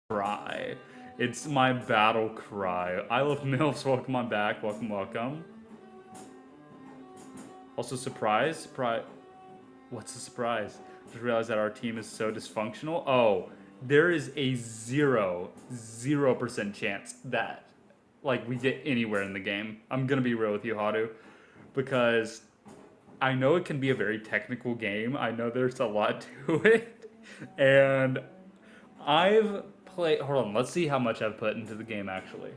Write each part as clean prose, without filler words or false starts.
cry. It's my battle cry. I love MILFs. Welcome on back. Welcome, welcome. Also, surprise. What's the surprise? Just realized that our team is so dysfunctional. Oh, there is a 0% chance that like we get anywhere in the game. I'm gonna be real with you, Haru, because I know it can be a very technical game. I know there's a lot to it, and I've played. Hold on, let's see how much I've put into the game actually.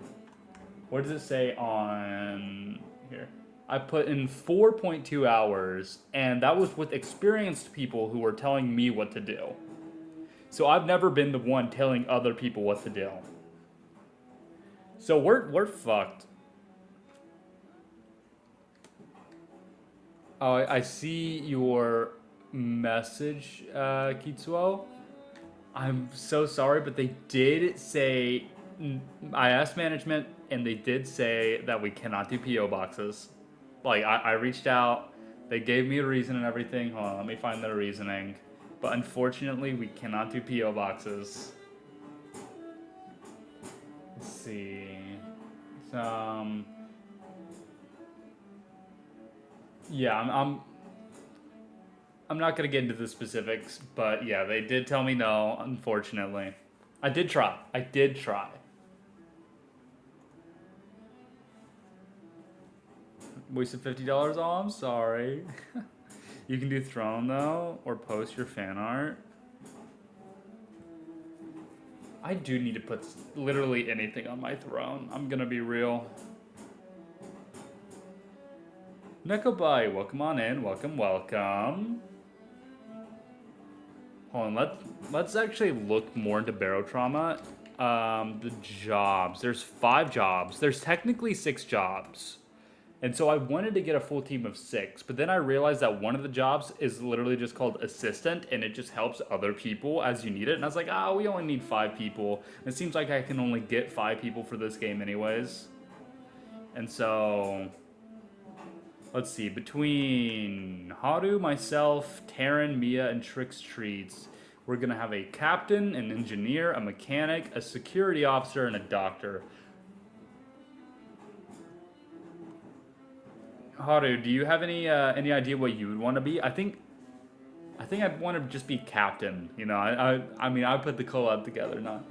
What does it say on here? I put in 4.2 hours, and that was with experienced people who were telling me what to do. So I've never been the one telling other people what to do. So we're fucked. Oh, I see your message, Kitsuo. I'm so sorry, but they did say, I asked management, and they did say that we cannot do PO boxes. Like, I reached out, they gave me a reason and everything. Hold on, let me find their reasoning. But unfortunately, we cannot do PO boxes. Let's see. Yeah, I'm not gonna get into the specifics, but yeah, they did tell me no, unfortunately. I did try. Wasted $50? Oh, I'm sorry. You can do Throne though, or post your fan art. I do need to put literally anything on my throne. I'm gonna be real. Nekobai, welcome on in. Welcome, welcome. Hold on, let's actually look more into barotrauma. The jobs. There's 5 jobs. There's technically 6 jobs. And so I wanted to get a full team of 6, but then I realized that one of the jobs is literally just called assistant, and it just helps other people as you need it. And I was like, we only need 5 people. And it seems like I can only get 5 people for this game anyways. And so, let's see, between Haru, myself, Taryn, Mia, and Trix Treats, we're gonna have a captain, an engineer, a mechanic, a security officer, and a doctor. Haru, do you have any idea what you would want to be? I think I'd want to just be captain. You know, I mean, I put the collab together, not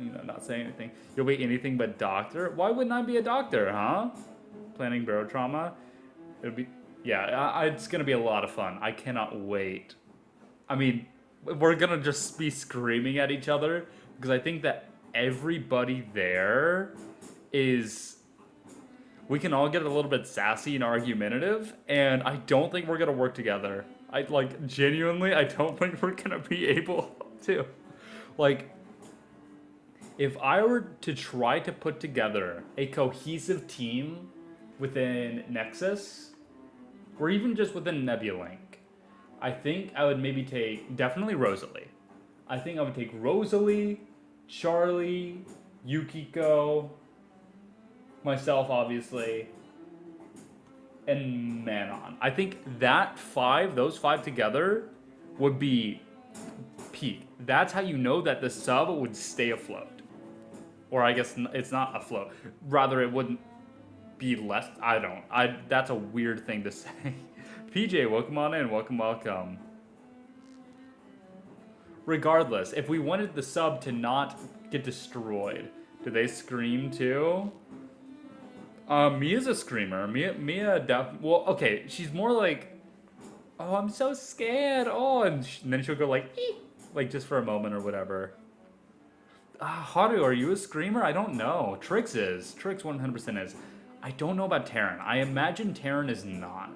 saying anything. You'll be anything but doctor. Why wouldn't I be a doctor, huh? Planning barotrauma. It'll be, yeah, it's gonna be a lot of fun. I cannot wait. I mean, we're gonna just be screaming at each other because I think that everybody there is. We can all get a little bit sassy and argumentative, and I don't think we're gonna work together. Genuinely, I don't think we're gonna be able to. Like, if I were to try to put together a cohesive team within Nexus, or even just within Nebulink, I think I would maybe take, definitely Rosalie. I think I would take Rosalie, Charlie, Yukiko, myself, obviously, and Manon. I think those 5 together, would be peak. That's how you know that the sub would stay afloat. Or I guess it's not afloat. Rather, it wouldn't be less. That's a weird thing to say. PJ, welcome on in. Welcome, welcome. Regardless, if we wanted the sub to not get destroyed, do they scream too? Mia's a screamer. Well, okay, she's more like, oh, I'm so scared. Oh, and then she'll go like, eek, like just for a moment or whatever. Haru, are you a screamer? I don't know. Trix 100% is. I don't know about Terran. I imagine Terran is not.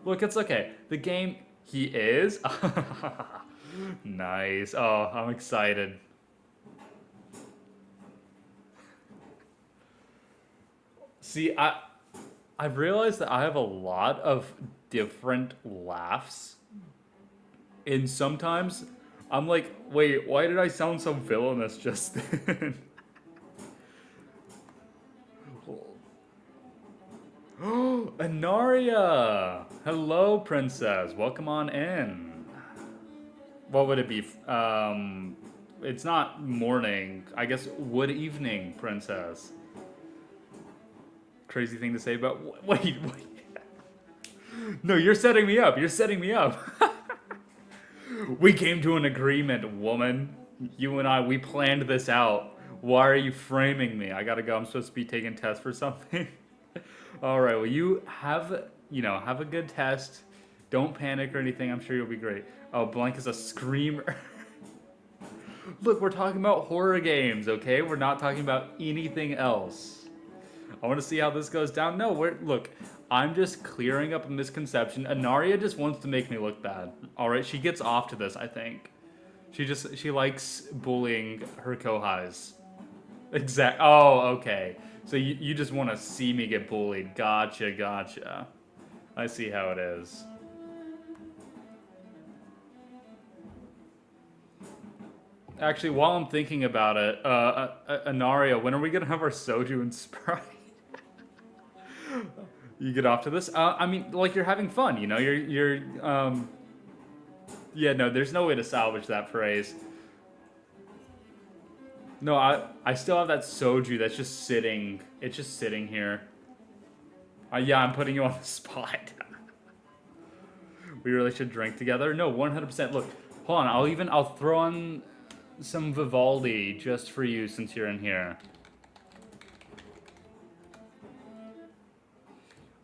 Look, it's okay. The game, he is. Nice. Oh, I'm excited. See, I've realized that I have a lot of different laughs. And sometimes I'm like, wait, why did I sound so villainous just then? Anaria! Hello, princess. Welcome on in. What would it be? It's not morning. I guess wood evening, princess. Crazy thing to say, but wait. No, you're setting me up. You're setting me up. We came to an agreement, woman. You and I, we planned this out. Why are you framing me? I gotta go. I'm supposed to be taking tests for something. All right. Well, you have, have a good test. Don't panic or anything. I'm sure you'll be great. Oh, Blank is a screamer. Look, we're talking about horror games, okay? We're not talking about anything else. I want to see how this goes down. No, look, I'm just clearing up a misconception. Anaria just wants to make me look bad. All right, she gets off to this, I think. She likes bullying her kohais. Oh, okay. So you just want to see me get bullied. Gotcha. I see how it is. Actually, while I'm thinking about it, Anaria, when are we gonna have our soju and Sprite? You get off to this? I mean, like, you're having fun, yeah, no, there's no way to salvage that phrase. No, I still have that soju that's just sitting. It's just sitting here. Yeah, I'm putting you on the spot. We really should drink together. No, 100%. Look, hold on. I'll throw on some Vivaldi just for you since you're in here.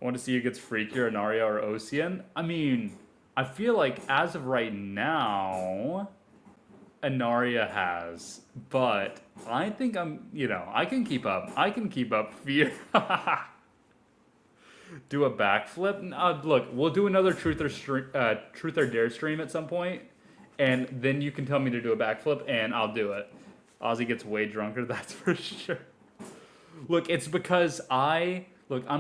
I want to see who gets freakier, Anaria or Osian. I mean, I feel like as of right now, Anaria has, but I think I can keep up. I can keep up fear. Do a backflip? Look, we'll do another Truth or Dare stream at some point, and then you can tell me to do a backflip, and I'll do it. Ozzy gets way drunker, that's for sure. Look, it's because I'm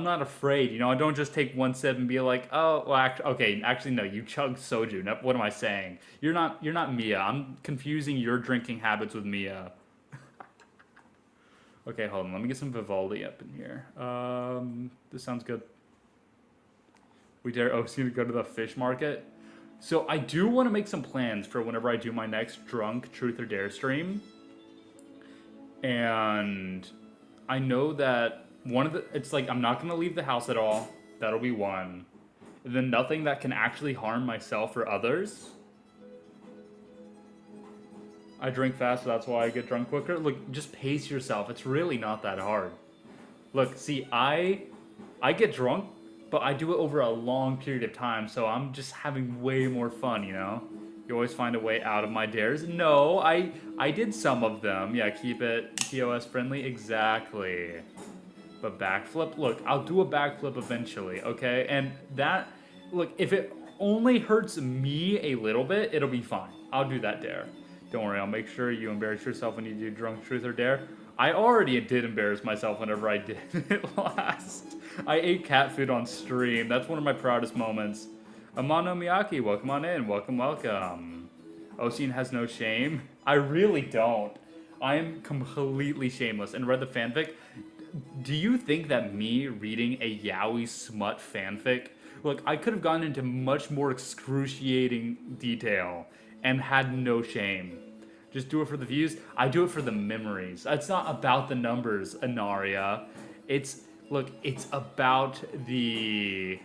not afraid. I don't just take one sip and be like, oh, well, actually, no, you chug soju. No, what am I saying? You're not Mia. I'm confusing your drinking habits with Mia. Okay, hold on. Let me get some Vivaldi up in here. This sounds good. We dare OC to go to the fish market. So I do want to make some plans for whenever I do my next drunk Truth or Dare stream. And I know that it's like I'm not going to leave the house at all. That'll be one. And then nothing that can actually harm myself or others. I drink fast, so that's why I get drunk quicker. Look, just pace yourself. It's really not that hard. Look, see, I get drunk, but I do it over a long period of time, so I'm just having way more fun, You always find a way out of my dares. No, I did some of them. Yeah, keep it TOS friendly. Exactly. But backflip? Look, I'll do a backflip eventually, okay? And look, if it only hurts me a little bit, it'll be fine. I'll do that dare. Don't worry, I'll make sure you embarrass yourself when you do drunk Truth or Dare. I already did embarrass myself whenever I did it last. I ate cat food on stream. That's one of my proudest moments. Amano Miyaki, welcome on in. Welcome. Osian has no shame. I really don't. I am completely shameless. And read the fanfic. Do you think that me reading a yaoi smut fanfic... Look, I could have gone into much more excruciating detail and had no shame. Just do it for the views. I do it for the memories. It's not about the numbers, Anaria. It's about the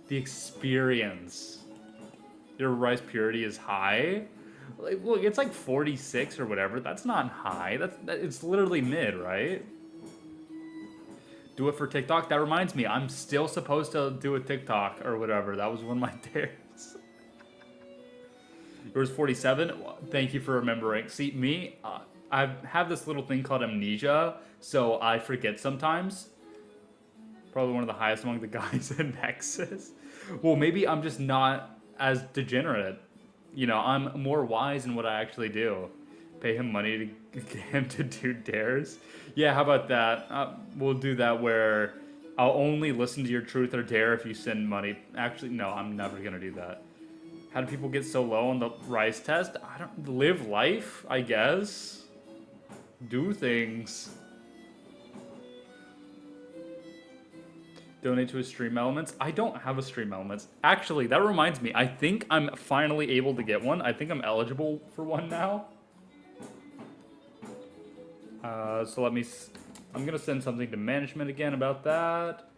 experience. Your rice purity is high. Look, it's like 46 or whatever. That's not high. It's literally mid, right? Do it for TikTok. That reminds me, I'm still supposed to do a TikTok or whatever. That was one of my dares. Yours 47. Thank you for remembering. See, me, I have this little thing called amnesia, so I forget sometimes. Probably one of the highest among the guys in Nexas. Well, maybe I'm just not as degenerate. I'm more wise in what I actually do. Pay him money to get him to do dares. Yeah, how about that? We'll do that where I'll only listen to your Truth or Dare if you send money. Actually, no, I'm never going to do that. How do people get so low on the rice test? I don't live life, I guess. Do things. Donate to a Stream Elements. I don't have a Stream Elements. Actually, that reminds me. I think I'm finally able to get one. I think I'm eligible for one now. So let me... I'm gonna send something to management again about that.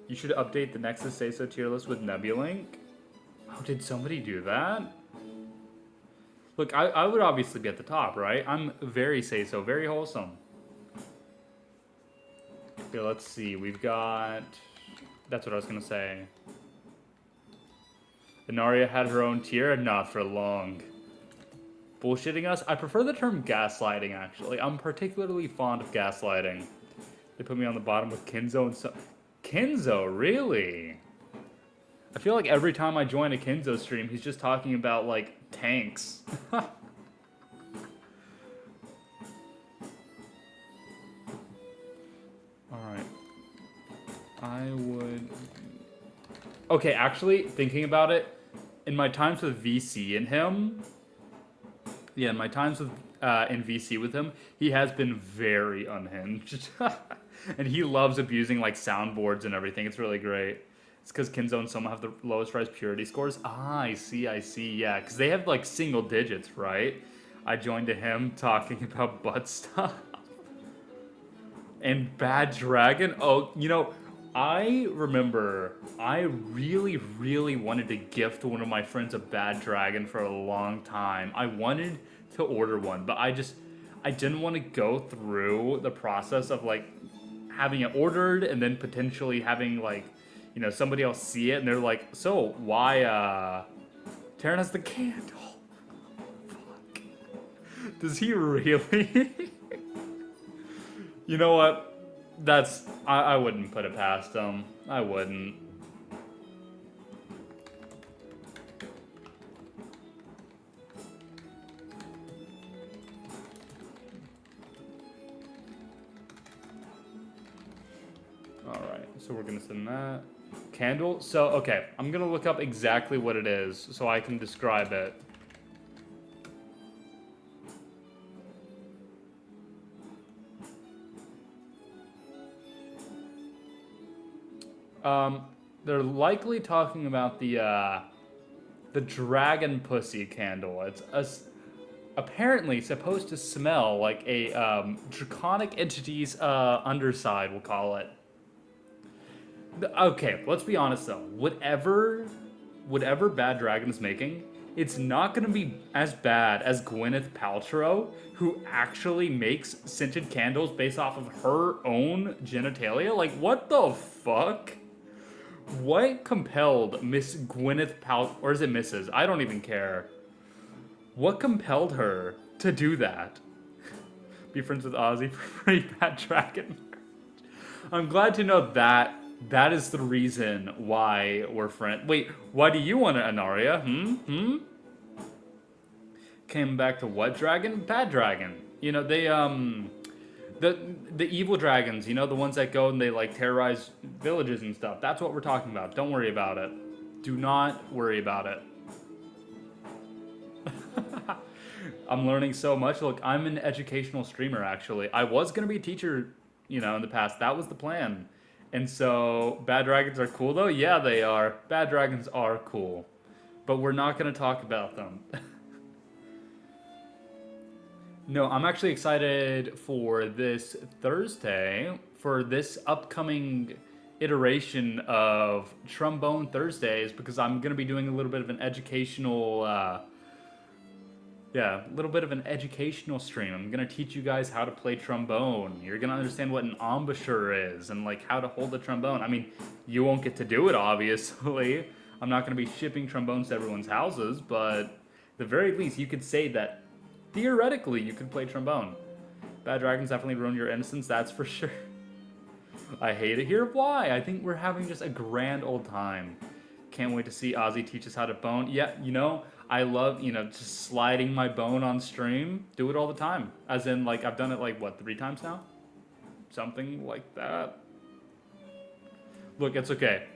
You should update the Nexus Say-So tier list with Nebulink. Oh, did somebody do that? Look, I would obviously be at the top, right? I'm very Say-So, very wholesome. Okay, let's see. We've got... That's what I was gonna say. Inaria had her own tier, not for long. Bullshitting us? I prefer the term gaslighting, actually. I'm particularly fond of gaslighting. They put me on the bottom with Kinzo and so... Kinzo, really? I feel like every time I join a Kinzo stream, he's just talking about, like, tanks. Alright. I would... Okay, actually, thinking about it, in my times with VC and him... Yeah, in my times with, in VC with him, he has been very unhinged. And he loves abusing, like, soundboards and everything. It's really great. It's because Kinzo and Soma have the lowest rise purity scores. Ah, I see. Yeah, because they have, like, single digits, right? I joined to him talking about butt stuff. And Bad Dragon. Oh, you know, I remember I really, really wanted to gift one of my friends a Bad Dragon for a long time. I wanted to order one, but I didn't want to go through the process of, like, having it ordered and then potentially having, like, you know, somebody else see it and they're like, so why, Taryn has the candle. Fuck. Does he really? You know what? I wouldn't put it past him. I wouldn't. Alright, so we're gonna send that. Candle? So, okay, I'm gonna look up exactly what it is so I can describe it. They're likely talking about the dragon pussy candle. It's apparently supposed to smell like a draconic entity's underside, we'll call it. Okay, let's be honest though. Whatever Bad Dragon is making, it's not gonna be as bad as Gwyneth Paltrow, who actually makes scented candles based off of her own genitalia. Like, what the fuck? What compelled Miss Gwyneth Paltrow, or is it Mrs.? I don't even care. What compelled her to do that? Be friends with Ozzy for free, Bad Dragon. I'm glad to know that that is the reason why we're friends. Wait, why do you want an Anaria? Came back to what dragon? Bad Dragon. You know, they, the evil dragons, you know, the ones that go and they, like, terrorize villages and stuff. That's what we're talking about. Don't worry about it. Do not worry about it. I'm learning so much. Look, I'm an educational streamer, actually. I was going to be a teacher, you know, in the past. That was the plan. And so, Bad Dragons are cool, though? Yeah, they are. Bad Dragons are cool. But we're not going to talk about them. No, I'm actually excited for this Thursday, for this upcoming iteration of Trombone Thursdays, because I'm going to be doing a little bit of an educational, a little bit of an educational stream. I'm going to teach you guys how to play trombone. You're going to understand what an embouchure is and, like, how to hold the trombone. I mean, you won't get to do it, obviously. I'm not going to be shipping trombones to everyone's houses, but at the very least, you could say that theoretically, you could play trombone. Bad Dragons definitely ruin your innocence, that's for sure. I hate it here. Why? I think we're having just a grand old time. Can't wait to see Ozzy teach us how to bone. Yeah, you know, I love, you know, just sliding my bone on stream. Do it all the time. As in, like, I've done it, like, what, 3 times now? Something like that. Look, it's okay.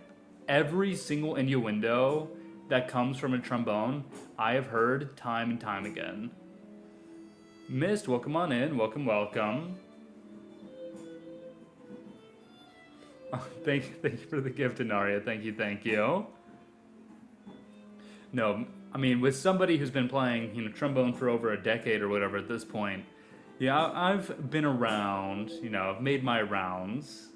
Every single innuendo that comes from a trombone, I have heard time and time again. Mist, welcome on in. Welcome, welcome. Oh, thank you for the gift, Inaria. Thank you. No, I mean, with somebody who's been playing, trombone for over a decade or whatever at this point, yeah, I've been around, I've made my rounds.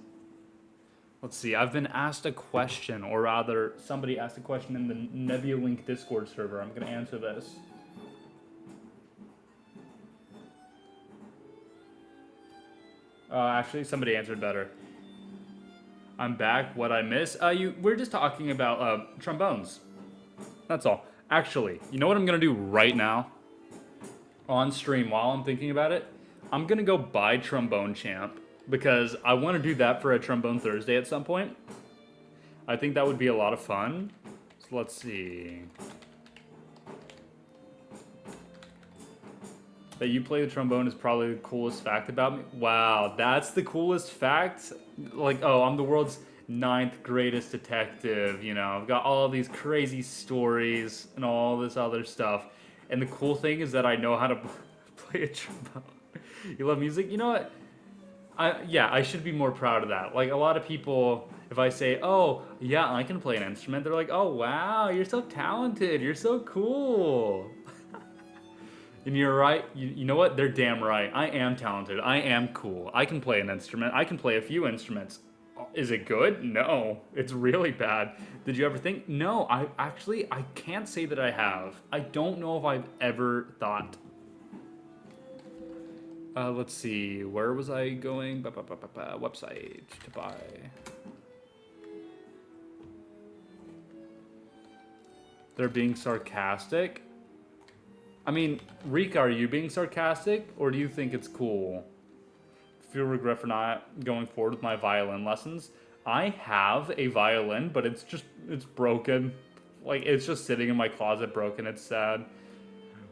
Let's see, I've been asked a question, or rather, somebody asked a question in the Nebulink Discord server. I'm going to answer this. Actually, somebody answered better. I'm back. What I miss? We're just talking about trombones. That's all. Actually, you know what I'm going to do right now? On stream, while I'm thinking about it, I'm going to go buy Trombone Champ. Because I want to do that for a Trombone Thursday at some point. I think that would be a lot of fun. So let's see. That you play the trombone is probably the coolest fact about me. Wow, that's the coolest fact? Like, oh, I'm the world's 9th greatest detective, I've got all these crazy stories and all this other stuff. And the cool thing is that I know how to play a trombone. You love music? You know what? I should be more proud of that. Like, a lot of people, if I say, oh, yeah, I can play an instrument, they're like, oh, wow, you're so talented, you're so cool. And you're right, you know what, they're damn right. I am talented, I am cool, I can play an instrument, I can play a few instruments. Is it good? No, it's really bad. Did you ever think? No, I can't say that I have. I don't know if I've ever thought. Let's see, where was I going? Website to buy. They're being sarcastic? I mean, Rika, are you being sarcastic? Or do you think it's cool? Feel regret for not going forward with my violin lessons? I have a violin, but it's broken. Like, it's just sitting in my closet broken. It's sad.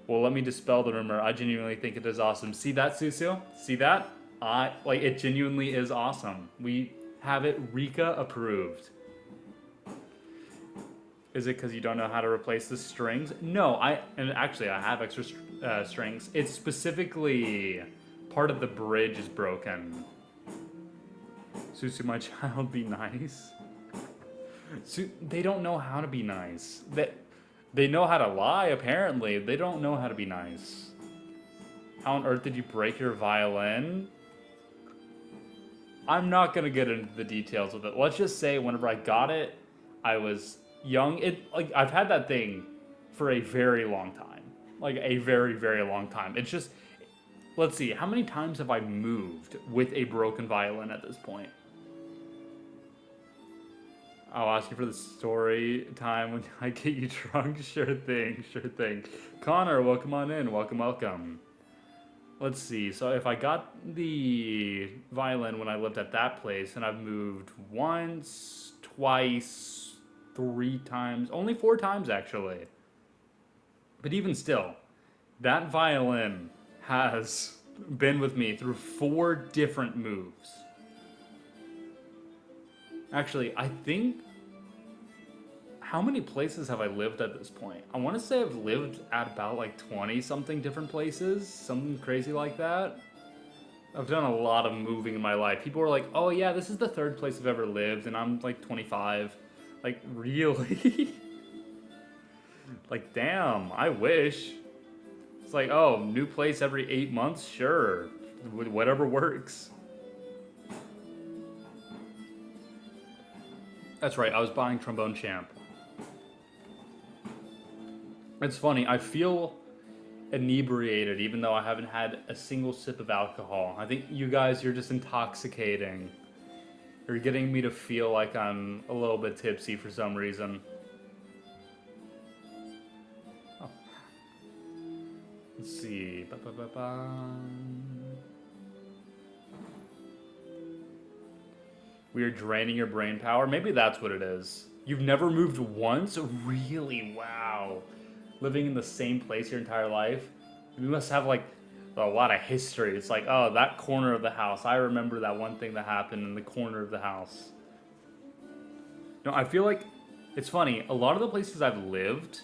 Well, let me dispel the rumor. I genuinely think it is awesome. See that, Susu? See that? It genuinely is awesome. We have it Rika approved. Is it because you don't know how to replace the strings? No, and actually I have extra strings. It's specifically part of the bridge is broken. Susu, my child, be nice. They don't know how to be nice. They know how to lie, apparently. They don't know how to be nice. How on earth did you break your violin? I'm not going to get into the details of it. Let's just say whenever I got it, I was young. I've had that thing for a very long time. Like, a very, very long time. It's just, let's see, how many times have I moved with a broken violin at this point? I'll ask you for the story time when I get you drunk. Sure thing, sure thing. Connor, welcome on in. Welcome, welcome. Let's see. So if I got the violin when I lived at that place, and I've moved once, twice, 3 times, only 4 times actually. But even still, that violin has been with me through 4 different moves. Actually, I think... How many places have I lived at this point? I want to say I've lived at about like 20-something different places. Something crazy like that. I've done a lot of moving in my life. People are like, oh yeah, this is the 3rd place I've ever lived, and I'm like 25. Like, really? Like, damn, I wish. It's like, oh, new place every 8 months? Sure. Whatever works. That's right, I was buying Trombone Champ. It's funny, I feel inebriated even though I haven't had a single sip of alcohol. I think you guys, you're just intoxicating. You're getting me to feel like I'm a little bit tipsy for some reason. Oh. Let's see. We are draining your brain power. Maybe that's what it is. You've never moved once? Really? Wow. Living in the same place your entire life? You must have like a lot of history. It's like, oh, that corner of the house. I remember that one thing that happened in the corner of the house. No, I feel like it's funny. A lot of the places I've lived,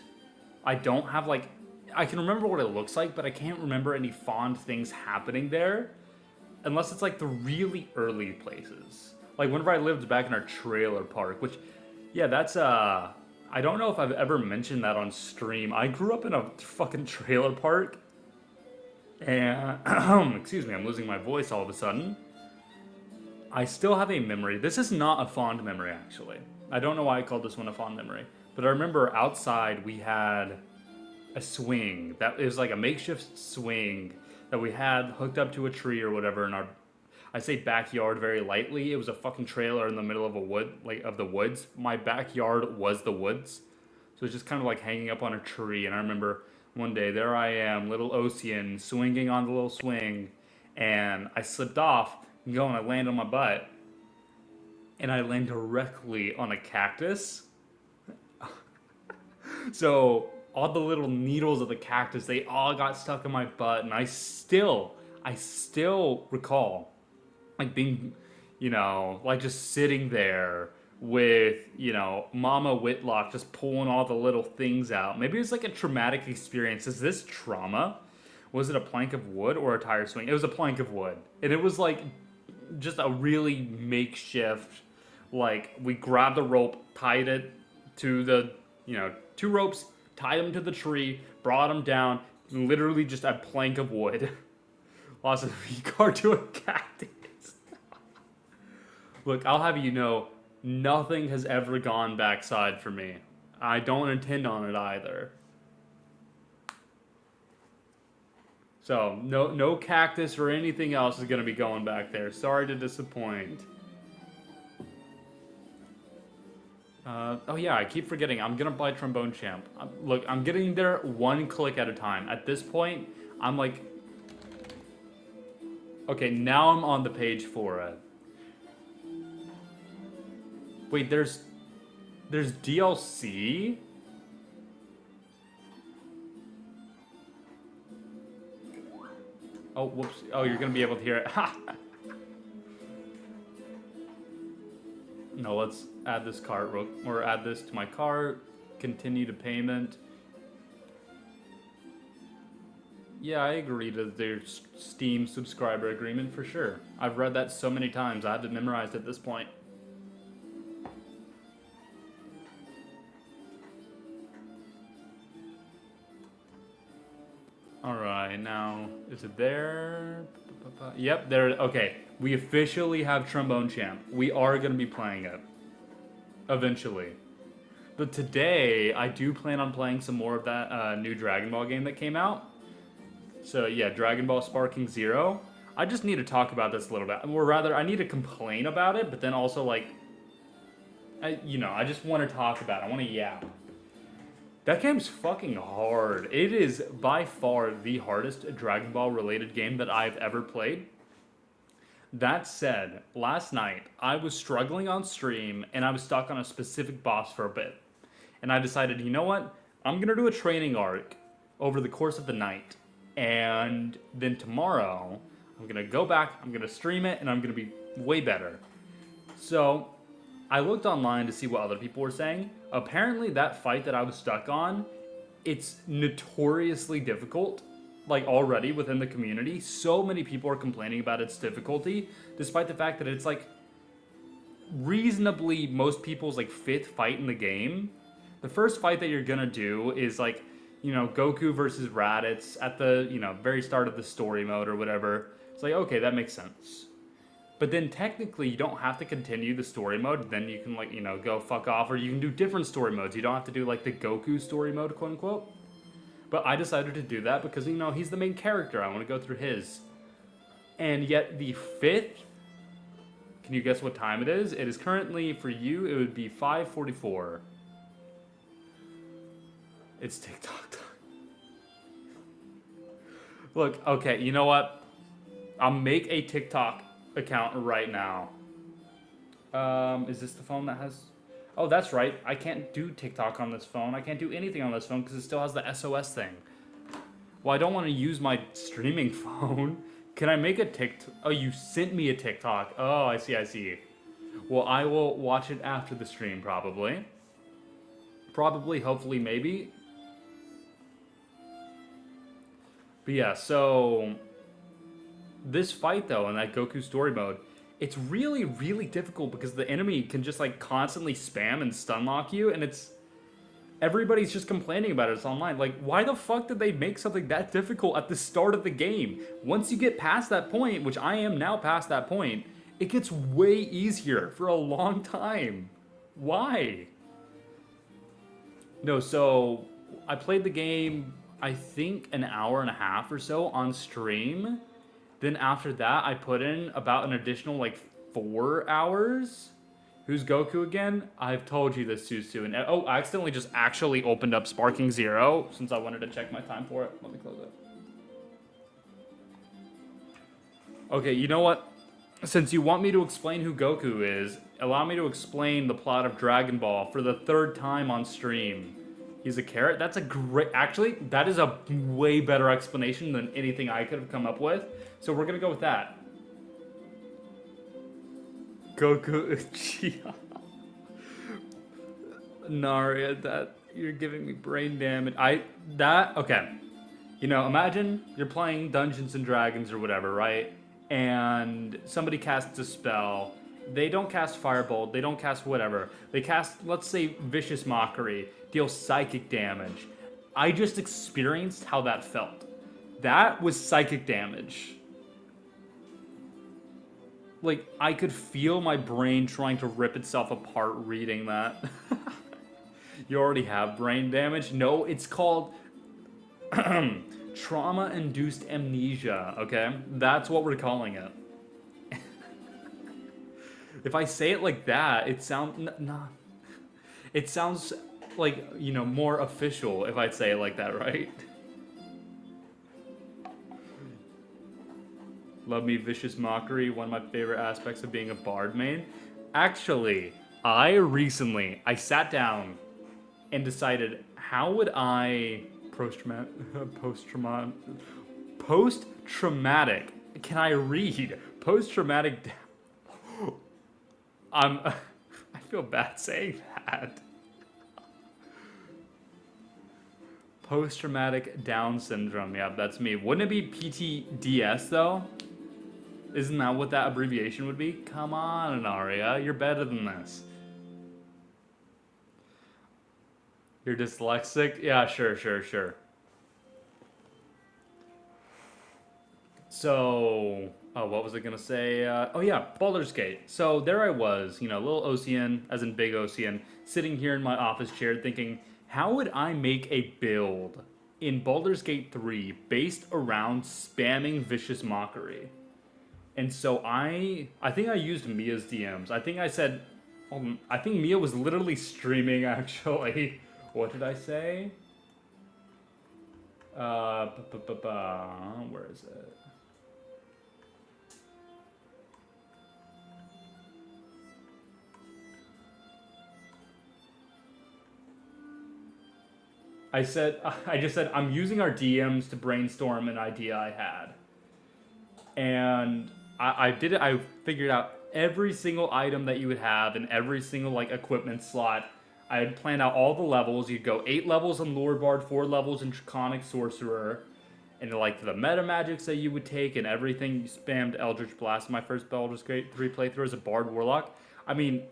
I don't have like, I can remember what it looks like, but I can't remember any fond things happening there. Unless it's like the really early places. Like whenever I lived back in our trailer park, which, yeah, that's I don't know if I've ever mentioned that on stream. I grew up in a fucking trailer park. And, excuse me, I'm losing my voice all of a sudden. I still have a memory. This is not a fond memory, actually. I don't know why I called this one a fond memory. But I remember outside we had a swing. That is like a makeshift swing that we had hooked up to a tree or whatever in our, I say backyard very lightly. It was a fucking trailer in the middle of a wood, like of the woods. My backyard was the woods. So it's just kind of like hanging up on a tree. And I remember one day, there I am, little Osian, swinging on the little swing. And I slipped off and go and I land on my butt. And I land directly on a cactus. So all the little needles of the cactus, they all got stuck in my butt. And I still recall like being, like just sitting there with, Mama Whitlock just pulling all the little things out. Maybe it's like a traumatic experience. Is this trauma? Was it a plank of wood or a tire swing? It was a plank of wood. And it was like just a really makeshift, like we grabbed the rope, tied it to the, 2 ropes, tied them to the tree, brought them down, literally just a plank of wood. Lost a V-car to a cactus. Look, I'll have you know, nothing has ever gone backside for me. I don't intend on it either. So, no cactus or anything else is going to be going back there. Sorry to disappoint. Oh yeah, I keep forgetting. I'm going to buy Trombone Champ. Look, I'm getting there one click at a time. At this point, I'm like... Okay, now I'm on the page for it. Wait, there's DLC? Oh, whoops. Oh, you're gonna be able to hear it. Ha! No, let's add this cart, or add this to my cart. Continue to payment. Yeah, I agree to their Steam subscriber agreement for sure. I've read that so many times, I have it memorized at this point. Alright, now, is it there? Yep, there, okay. We officially have Trombone Champ. We are going to be playing it. Eventually. But today, I do plan on playing some more of that new Dragon Ball game that came out. So yeah, Dragon Ball Sparking Zero. I just need to talk about this a little bit. Or rather, I need to complain about it, but then also like, I just want to talk about it. I want to yap. That game's fucking hard. It is by far the hardest Dragon Ball related game that I've ever played. That said, last night I was struggling on stream and I was stuck on a specific boss for a bit. And I decided, you know what? I'm going to do a training arc over the course of the night. And then tomorrow, I'm going to go back, I'm going to stream it, and I'm going to be way better. So, I looked online to see what other people were saying. Apparently, that fight that I was stuck on, it's notoriously difficult, like already within the community. So many people are complaining about its difficulty, despite the fact that it's like reasonably most people's like 5th fight in the game. The first fight that you're going to do is like, Goku versus Raditz at the, very start of the story mode or whatever. It's like, okay, that makes sense. But then technically you don't have to continue the story mode. Then you can like, go fuck off, or you can do different story modes. You don't have to do like the Goku story mode, quote unquote. But I decided to do that because, he's the main character. I want to go through his. And yet the 5th, can you guess what time it is? It is currently, for you, it would be 5:44. It's TikTok time. Look, okay, you know what? I'll make a TikTok account right now. Is this the phone that has... Oh, that's right. I can't do TikTok on this phone. I can't do anything on this phone because it still has the SOS thing. Well, I don't want to use my streaming phone. Can I make a TikTok? Oh, you sent me a TikTok. Oh, I see. Well, I will watch it after the stream, probably. Probably, hopefully, maybe. But yeah, so this fight though in that Goku story mode, it's really, really difficult because the enemy can just like constantly spam and stun lock you, and it's Everybody's just complaining about it. It's online. Like, why the fuck did they make something that difficult at the start of the game? Once you get past that point, which I am now past that point, it gets way easier for a long time. Why? No, so I played the game, I think, an hour and a half or so on stream. Then after that, I put in about an additional, like, 4 hours. Who's Goku again? I've told you this too soon. Oh, I accidentally just actually opened up Sparking Zero since I wanted to check my time for it. Let me close it. Okay, you know what? Since you want me to explain who Goku is, allow me to explain the plot of Dragon Ball for the 3rd time on stream. He's a carrot? That's a great... Actually, that is a way better explanation than anything I could have come up with. So we're gonna go with that. Goku Uchiha. Naria, that... You're giving me brain damage. Okay. You know, imagine you're playing Dungeons and Dragons or whatever, right? And somebody casts a spell. They don't cast Firebolt. They don't cast whatever. They cast, let's say, Vicious Mockery. Deal psychic damage. I just experienced how that felt. That was psychic damage. Like, I could feel my brain trying to rip itself apart reading that. You already have brain damage? No, it's called... trauma-induced amnesia, okay? That's what we're calling it. If I say it like that, it sounds... Nah. It sounds like, you know, more official if I say it like that, right? Love me Vicious Mockery, one of my favorite aspects of being a bard main. Actually, I sat down and decided, how would I... Post-traumatic. Can I read? Post-traumatic... I feel bad saying that. Post-traumatic Down syndrome. Yeah, that's me. Wouldn't it be PTDS, though? Isn't that what that abbreviation would be? Come on, Anaria. You're better than this. You're dyslexic? Yeah, sure. So, what was I gonna say? Oh yeah, Baldur's Gate. So there I was, you know, little Osian, as in big Osian, sitting here in my office chair thinking, how would I make a build in Baldur's Gate 3 based around spamming Vicious Mockery? And so I think I used Mia's DMs. I think I said, I think Mia was literally streaming actually. What did I say? Where is it? I just said, I'm using our DMs to brainstorm an idea I had. And I did it, I figured out every single item that you would have in every single, like, equipment slot. I had planned out all the levels. You'd go 8 levels in Lore Bard, 4 levels in Draconic Sorcerer, and like the meta magics that you would take and everything. You spammed Eldritch Blast in my first Baldur's Gate 3 playthrough as a Bard Warlock. I mean,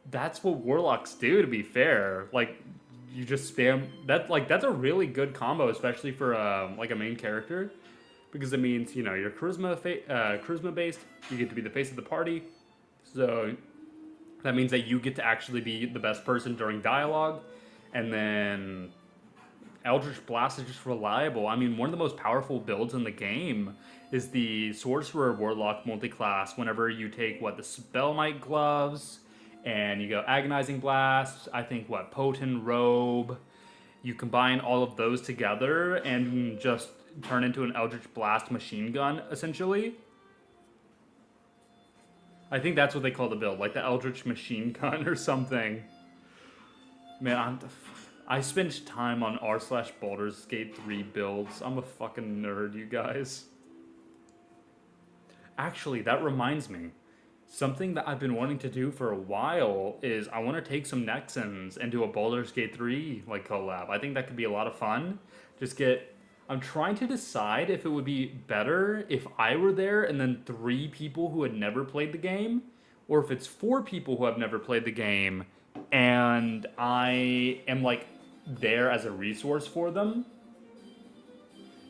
that's what Warlocks do, to be fair. Like, you just spam that. Like, that's a really good combo, especially for like a main character, because it means, you know, you're charisma based. You get to be the face of the party, so that means that you get to actually be the best person during dialogue. And then Eldritch Blast is just reliable. I mean, one of the most powerful builds in the game is the Sorcerer Warlock multi-class. Whenever you take, the Spell Knight gloves, and you go Agonizing Blast, I think, Potent Robe. You combine all of those together and just turn into an Eldritch Blast machine gun, essentially. I think that's what they call the build, like the Eldritch Machine Gun or something. Man, I spent time on r/Baldur's Gate 3 builds. I'm a fucking nerd, you guys. Actually, that reminds me. Something that I've been wanting to do for a while is I want to take some Nexans and do a Baldur's Gate 3 collab. I think that could be a lot of fun. I'm trying to decide if it would be better if I were there and then 3 people who had never played the game, or if it's 4 people who have never played the game and I am there as a resource for them.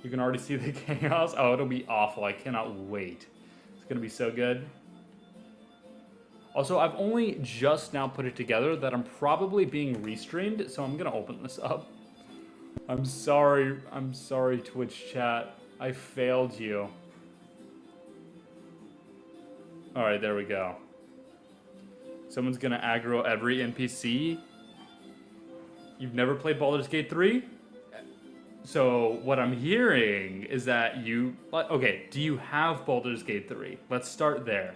You can already see the chaos. Oh, it'll be awful. I cannot wait. It's gonna be so good. Also, I've only just now put it together that I'm probably being restreamed, so I'm gonna open this up. I'm sorry, Twitch chat. I failed you. Alright, there we go. Someone's gonna aggro every NPC. You've never played Baldur's Gate 3? So, what I'm hearing is that you... Okay, do you have Baldur's Gate 3? Let's start there.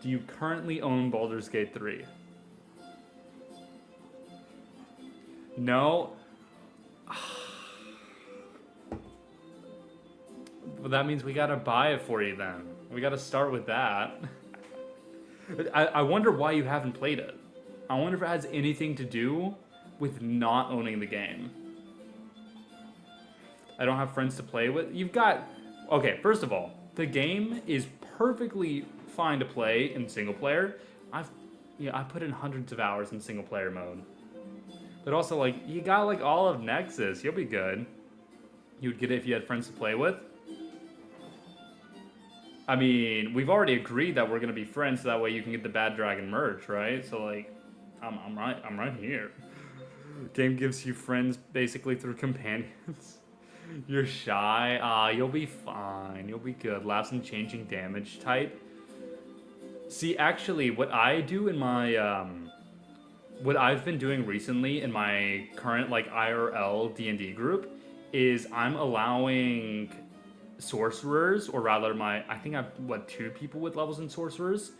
Do you currently own Baldur's Gate 3? No? Well, that means we gotta buy it for you then. We gotta start with that. I wonder why you haven't played it. I wonder if it has anything to do with not owning the game. I don't have friends to play with. You've got... Okay, first of all, the game is perfectly fine to play in single player. I put in hundreds of hours in single player mode. But also, like, you got, like, all of Nexas. You'll be good. You would get it if you had friends to play with. I mean, we've already agreed that we're gonna be friends, so that way you can get the Bad Dragon merch, right? So, like, I'm right here. Game gives you friends basically through companions. You're shy. You'll be fine. You'll be good. Laughs and changing damage type. See, actually, what I do in my what I've been doing recently in my current like IRL D&D group is I'm allowing sorcerers, or rather I think I've 2 people with levels in sorcerers.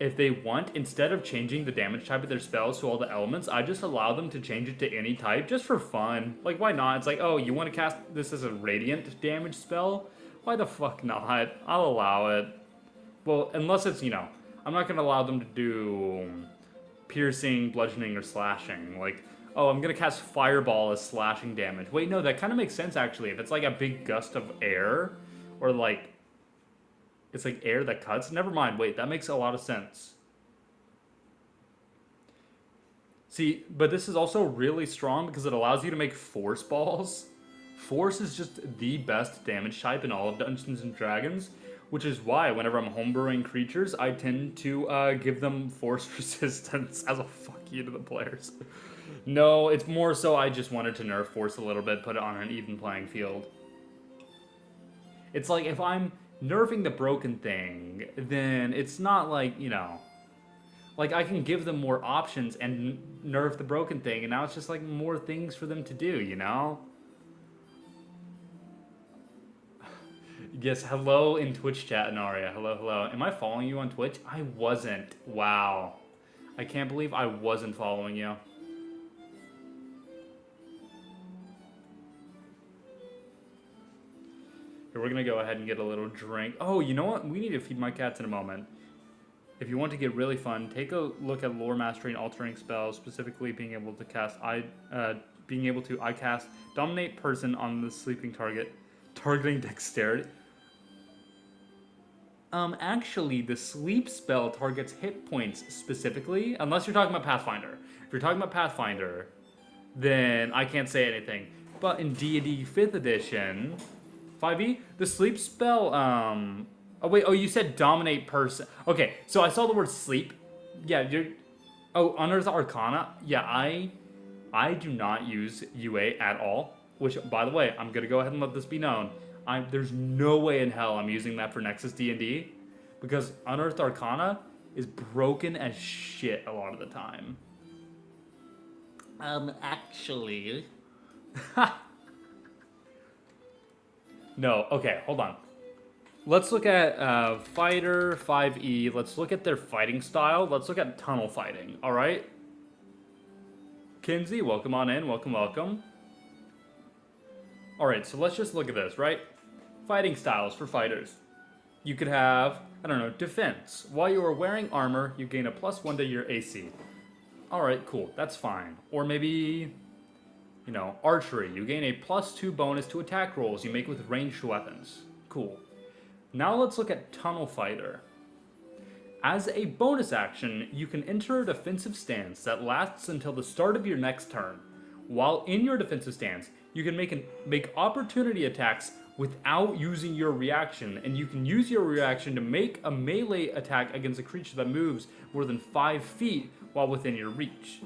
If they want, instead of changing the damage type of their spells to all the elements, I just allow them to change it to any type just for fun. Like, why not? It's like, oh, you want to cast this as a radiant damage spell? Why the fuck not? I'll allow it. Well, unless it's, I'm not going to allow them to do piercing, bludgeoning, or slashing. Like, oh, I'm going to cast fireball as slashing damage. Wait, no, that kind of makes sense, actually. If it's like a big gust of air, or like, it's like air that cuts. Never mind, wait, that makes a lot of sense. See, but this is also really strong because it allows you to make force balls. Force is just the best damage type in all of Dungeons & Dragons, which is why whenever I'm homebrewing creatures, I tend to give them force resistance as a fuck you to the players. No, it's more so I just wanted to nerf force a little bit, put it on an even playing field. It's like if I'm nerfing the broken thing, then it's not like, like I can give them more options and nerf the broken thing, and now it's just like more things for them to do, Yes, hello in Twitch chat, Naria. Hello, hello. Am I following you on Twitch? I wasn't. Wow. I can't believe I wasn't following you. Here, we're gonna go ahead and get a little drink. Oh, you know what? We need to feed my cats in a moment. If you want to get really fun, take a look at lore mastery and altering spells, specifically being able to cast I cast dominate person on the sleeping target, targeting dexterity. Actually, the sleep spell targets hit points specifically, unless you're talking about Pathfinder. If you're talking about Pathfinder, then I can't say anything. But in D&D 5th edition, 5e, the sleep spell, you said dominate person. Okay, so I saw the word sleep. Yeah, Unearth Arcana. Yeah, I do not use UA at all, which, by the way, I'm gonna go ahead and let this be known. There's no way in hell I'm using that for Nexus D&D, because Unearthed Arcana is broken as shit a lot of the time. Actually... No, okay, hold on. Let's look at Fighter 5e. Let's look at their fighting style. Let's look at tunnel fighting, alright? Kinsey, welcome on in. Welcome, welcome. Alright, so let's just look at this, right? Fighting styles for fighters. You could have, defense. While you are wearing armor, you gain a +1 to your AC. Alright, cool, that's fine. Or maybe, archery. You gain a +2 bonus to attack rolls you make with ranged weapons. Cool. Now let's look at Tunnel Fighter. As a bonus action, you can enter a defensive stance that lasts until the start of your next turn. while in your defensive stance, you can make opportunity attacks without using your reaction, and you can use your reaction to make a melee attack against a creature that moves more than 5 feet while within your reach.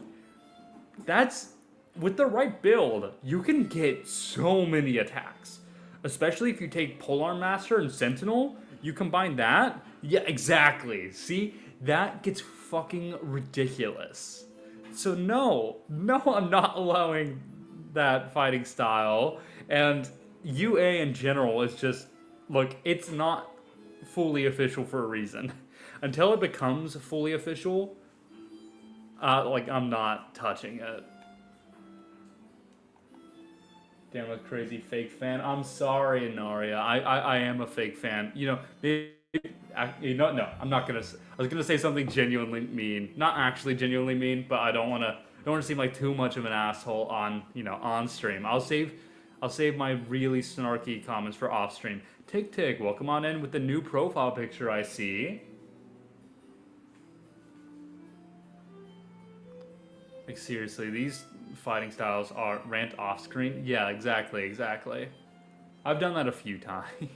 That's, with the right build, you can get so many attacks. Especially if you take Polearm Master and Sentinel, you combine that. Yeah, exactly. See? That gets fucking ridiculous. So no, I'm not allowing that fighting style. And UA in general is just, look, it's not fully official for a reason. Until it becomes fully official, I'm not touching it. Damn, a crazy fake fan. I'm sorry, Naria. I am a fake fan. No, I'm not gonna. I was gonna say something genuinely mean, not actually genuinely mean, but I don't want to seem like too much of an asshole on on stream. I'll save my really snarky comments for off stream. Tick, welcome on in with the new profile picture I see. Like seriously, these fighting styles are rant off screen. Yeah, exactly. I've done that a few times.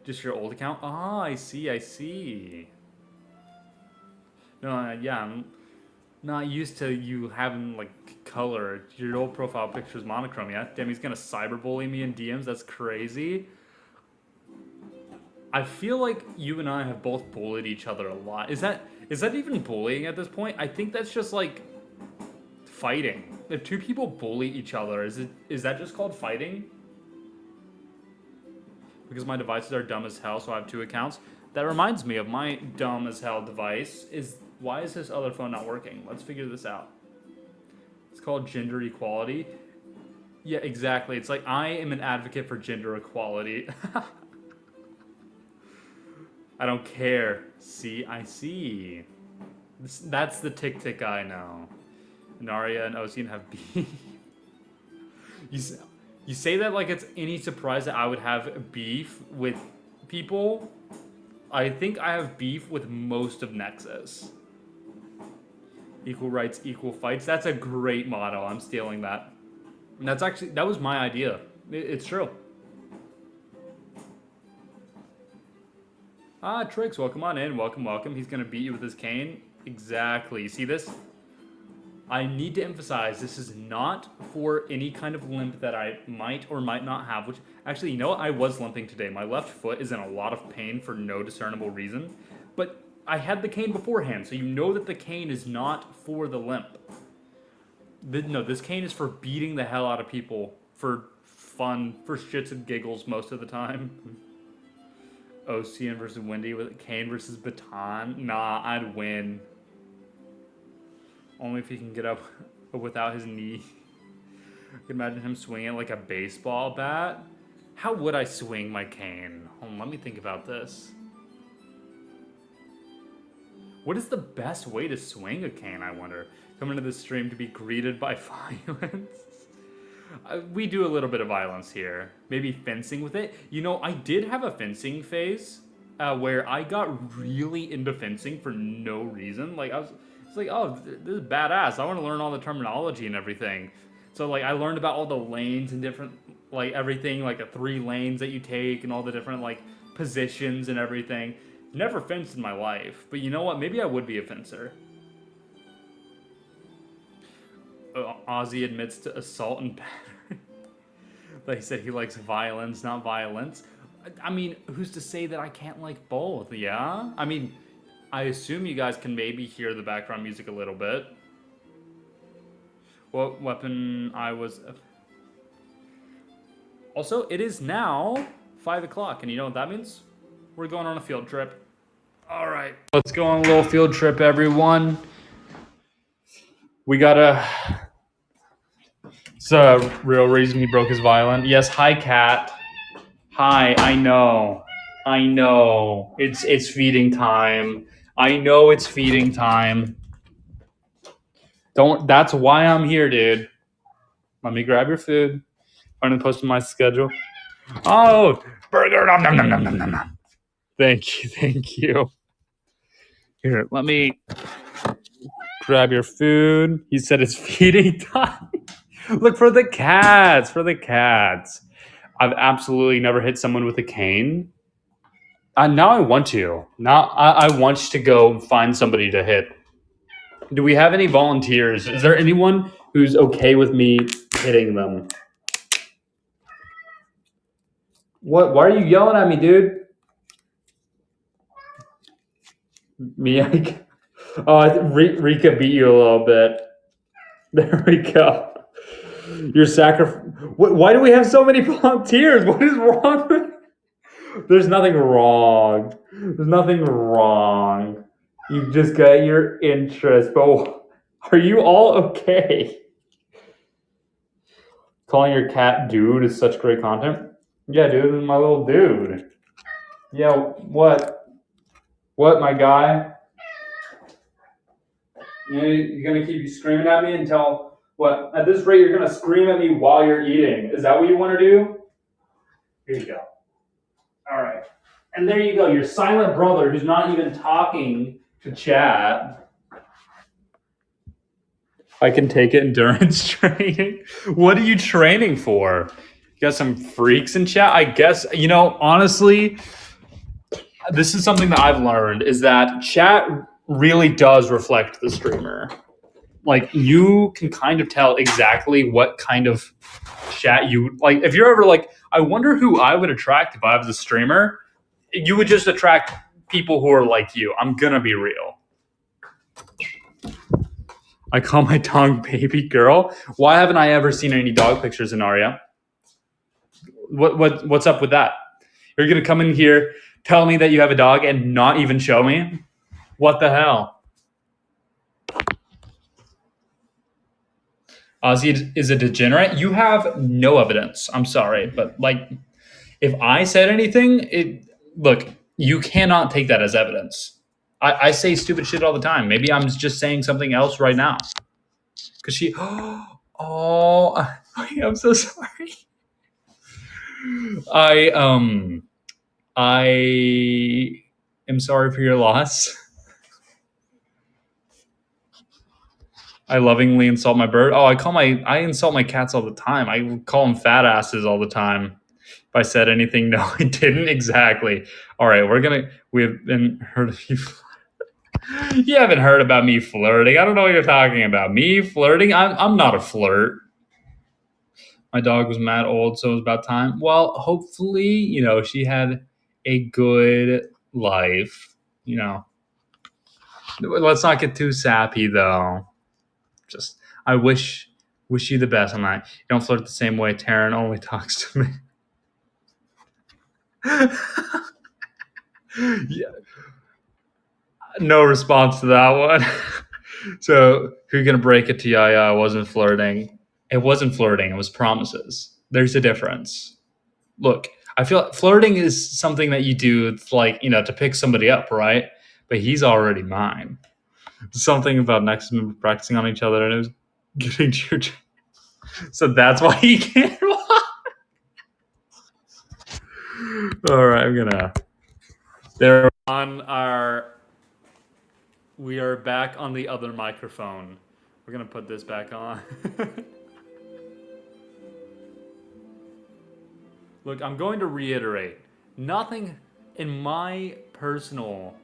Just your old account? Ah, I see. No, yeah, I'm not used to you having like color. Your old profile picture is monochrome, yeah? Damn, he's gonna cyberbully me in DMs? That's crazy. I feel like you and I have both bullied each other a lot. Is that even bullying at this point? I think that's just like fighting. If two people bully each other, is that just called fighting? Because my devices are dumb as hell, so I have 2 accounts. That reminds me of my dumb as hell device. Why is this other phone not working? Let's figure this out. It's called gender equality. Yeah, exactly. It's like I am an advocate for gender equality. I don't care. See, I see. That's the tick I know. Naria and Osian have beef. You say that like it's any surprise that I would have beef with people. I think I have beef with most of Nexas. Equal rights, equal fights. That's a great motto. I'm stealing that. And that was my idea. It's true. Ah, Trix, welcome on in. Welcome. He's gonna beat you with his cane. Exactly. You see this? I need to emphasize this is not for any kind of limp that I might or might not have, which actually, you know what? I was limping today. My left foot is in a lot of pain for no discernible reason, but I had the cane beforehand, so you know that the cane is not for the limp. No, this cane is for beating the hell out of people for fun, for shits and giggles most of the time. Osian versus Wendy with cane versus baton. Nah, I'd win. Only if he can get up without his knee. I can imagine him swinging it like a baseball bat. How would I swing my cane? Hold on, let me think about this. What is the best way to swing a cane, I wonder? Coming to the stream to be greeted by violence. We do a little bit of violence here. Maybe fencing with it. I did have a fencing phase where I got really into fencing for no reason. It's like, oh, this is badass. I want to learn all the terminology and everything. So, I learned about all the lanes and different, everything, the 3 lanes that you take and all the different, positions and everything. Never fenced in my life. But you know what? Maybe I would be a fencer. Ozzy admits to assault and battery. But he said he likes violence, not violence. I mean, who's to say that I can't like both, yeah? I mean, I assume you guys can maybe hear the background music a little bit. What weapon I was... Also, it is now 5 o'clock, and you know what that means? We're going on a field trip. Alright, let's go on a little field trip, everyone. We gotta... It's a real reason he broke his violin. Yes, hi, cat. Hi, I know. It's feeding time. I know it's feeding time. That's why I'm here, dude. Let me grab your food. I'm gonna post in my schedule. Oh, burger. Nom, nom, nom, nom, nom, nom. Thank you. Here, let me grab your food. He said it's feeding time. Look for the cats. For the cats. I've absolutely never hit someone with a cane. Now I want to. Now I want to go find somebody to hit. Do we have any volunteers? Is there anyone who's okay with me hitting them? What? Why are you yelling at me, dude? Me? Rika beat you a little bit. There we go. Your sacrifice. Why do we have so many volunteers? What is wrong with? There's nothing wrong. There's nothing wrong. You just got your interest, but are you all okay? Calling your cat dude is such great content. Yeah, dude, this is my little dude. Yeah, what? What, my guy? You're gonna keep screaming at me until what? At this rate, you're gonna scream at me while you're eating. Is that what you want to do? Here you go. All right. And there you go. Your silent brother, who's not even talking to chat. I can take endurance training. What are you training for? You got some freaks in chat? I guess, honestly, this is something that I've learned is that chat really does reflect the streamer. Like, you can kind of tell exactly what kind of chat you like. If you're ever like, I wonder who I would attract if I was a streamer, you would just attract people who are like you. I'm gonna be real. I call my dog baby girl. Why haven't I ever seen any dog pictures in Aria? What's up with that? You're gonna come in here, tell me that you have a dog, and not even show me? What the hell? Ozzy is a degenerate. You have no evidence. I'm sorry, but if I said anything, look. You cannot take that as evidence. I say stupid shit all the time. Maybe I'm just saying something else right now. Because she. Oh, I'm so sorry. I am sorry for your loss. I lovingly insult my bird. Oh, I insult my cats all the time. I call them fat asses all the time. If I said anything, no, I didn't exactly. All right, we have been heard of you. You haven't heard about me flirting. I don't know what you're talking about. Me flirting? I'm not a flirt. My dog was mad old, so it was about time. Well, hopefully, she had a good life. Let's not get too sappy though. Just I wish you the best on that. You don't flirt the same way. Taryn only talks to me. Yeah. No response to that one. So who's gonna break it to Yaya? I wasn't flirting. It wasn't flirting. It was promises. There's a difference. Look, I feel flirting is something that you do, to pick somebody up, right? But he's already mine. Something about Nexas practicing on each other, and it was getting to your. So that's why he can't. All right, I'm gonna. There on our. We are back on the other microphone. We're gonna put this back on. Look, I'm going to reiterate. Nothing in my personal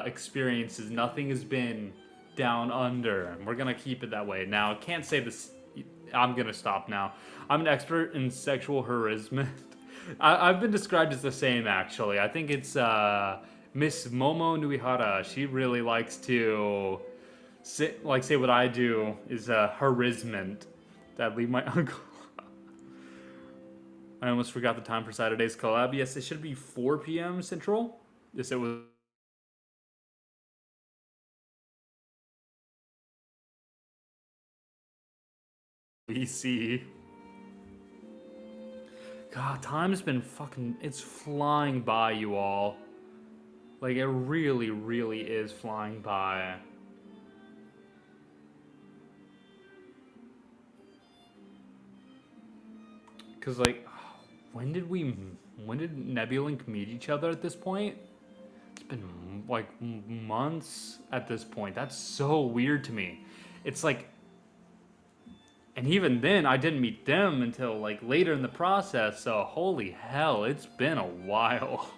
experiences, nothing has been down under, and we're gonna keep it that way. Now, I can't say this. I'm gonna stop now. I'm an expert in sexual harassment. I've been described as the same, actually. I think it's Miss Momo Nuihara. She really likes to say what I do is harassment. That leave my uncle. I almost forgot the time for Saturday's collab. Yes, it should be 4 p.m. Central. Yes, it was. BC. God, time's been it's flying by, you all. Like, it really, really is flying by. Because, when did Nebulink meet each other at this point? It's been, months at this point. That's so weird to me. it's like, and even then, I didn't meet them until like later in the process. So holy hell, it's been a while.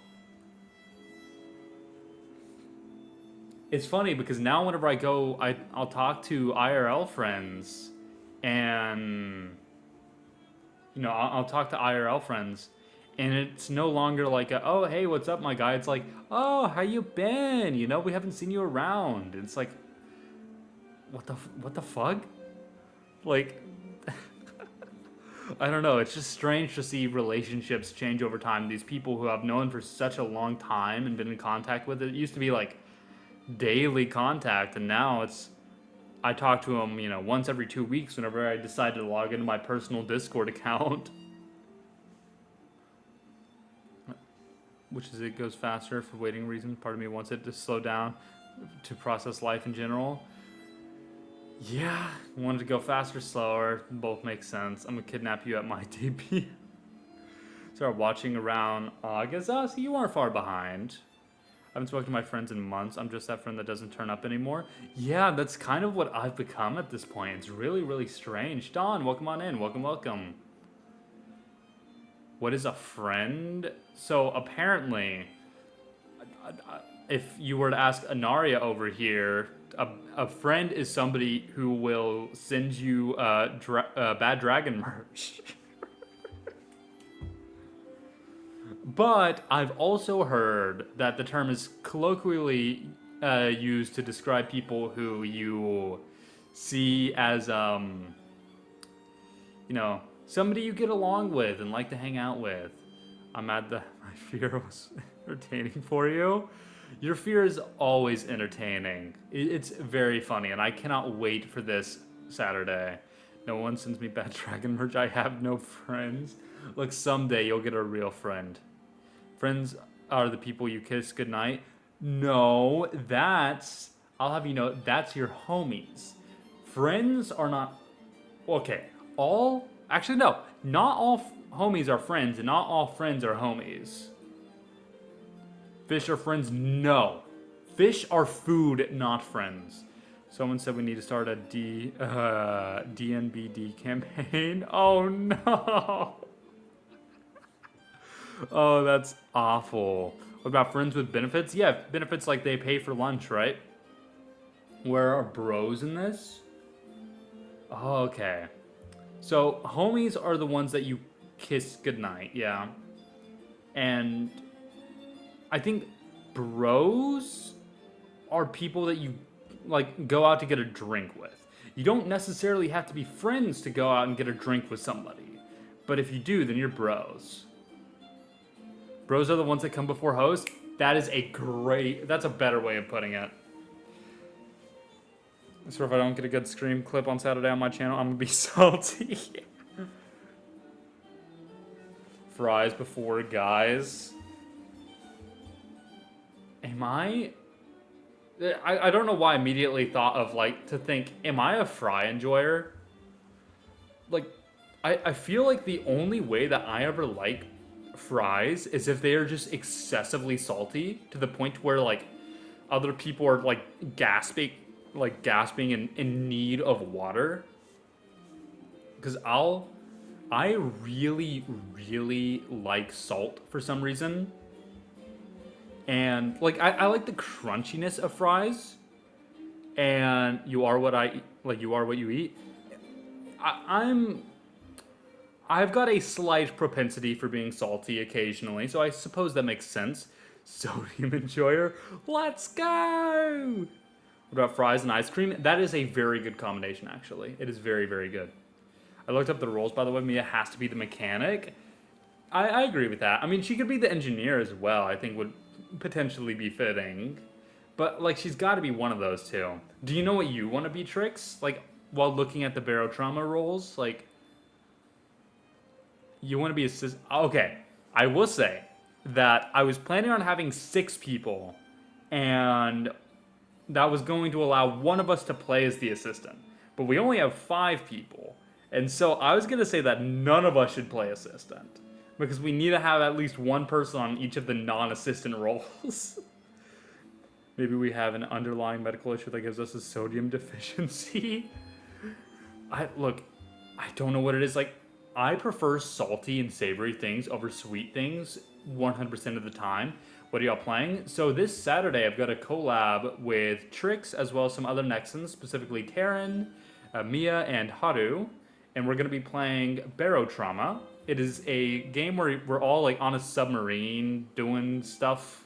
It's funny because now whenever I go, I'll talk to IRL friends, and I'll talk to IRL friends, and it's no longer like oh hey, what's up my guy. It's like, oh, how you been? We haven't seen you around. It's like, what the fuck? Like, I don't know. It's just strange to see relationships change over time. These people who I've known for such a long time and been in contact with, it used to be like daily contact, and now I talk to them, once every 2 weeks whenever I decide to log into my personal Discord account. Which is, it goes faster for waiting reasons. Part of me wants it to slow down to process life in general. Yeah, wanted to go faster, slower. Both make sense. I'm gonna kidnap you at my DP. Start watching around August. Oh, so you aren't far behind. I haven't spoken to my friends in months. I'm just that friend that doesn't turn up anymore. Yeah, that's kind of what I've become at this point. It's really, really strange. Don, welcome on in. Welcome, welcome. What is a friend? So apparently, if you were to ask Anaria over here, a friend is somebody who will send you bad dragon merch. But I've also heard that the term is colloquially used to describe people who you see as, somebody you get along with and like to hang out with. I'm mad that my fear was entertaining for you. Your fear is always entertaining. It's very funny, and I cannot wait for this Saturday. No one sends me bad dragon merch. I have no friends. Look, someday you'll get a real friend. Friends are the people you kiss goodnight. No, I'll have you know, that's your homies. Friends are not, okay, actually no, not all homies are friends, and not all friends are homies. Fish are friends? No. Fish are food, not friends. Someone said we need to start a DNBD campaign. Oh no. Oh, that's awful. What about friends with benefits? Yeah, benefits like they pay for lunch, right? Where are bros in this? Oh, okay. So homies are the ones that you kiss goodnight, yeah. And I think bros are people that you like go out to get a drink with. You don't necessarily have to be friends to go out and get a drink with somebody. But if you do, then you're bros. Bros are the ones that come before hoes. That's a better way of putting it. So if I don't get a good stream clip on Saturday on my channel, I'm gonna be salty. Fries before guys. I don't know why I immediately thought of am I a fry enjoyer? Like, I feel like the only way that I ever like fries is if they are just excessively salty to the point where like other people are gasping in need of water. Because I really, really like salt for some reason. And I like the crunchiness of fries. And you are what you eat. I've got a slight propensity for being salty occasionally, so I suppose that makes sense. Sodium enjoyer, let's go! What about fries and ice cream? That is a very good combination, actually. It is very, very good. I looked up the roles, by the way. Mia has to be the mechanic. I agree with that. I mean, she could be the engineer as well, I think would potentially be fitting. But, she's got to be one of those two. Do you know what you want to be, Trix? While looking at the barotrauma roles, you want to be okay, I will say that I was planning on having 6 people, and that was going to allow one of us to play as the assistant. But we only have 5 people, and so I was going to say that none of us should play assistant, because we need to have at least one person on each of the non-assistant roles. Maybe we have an underlying medical issue that gives us a sodium deficiency. Look, I don't know what it is. Like, I prefer salty and savory things over sweet things 100% of the time. What are y'all playing? So this Saturday, I've got a collab with Trix as well as some other Nexans, specifically Karen, Mia, and Haru. And we're going to be playing Barotrauma. It is a game where we're all like on a submarine doing stuff.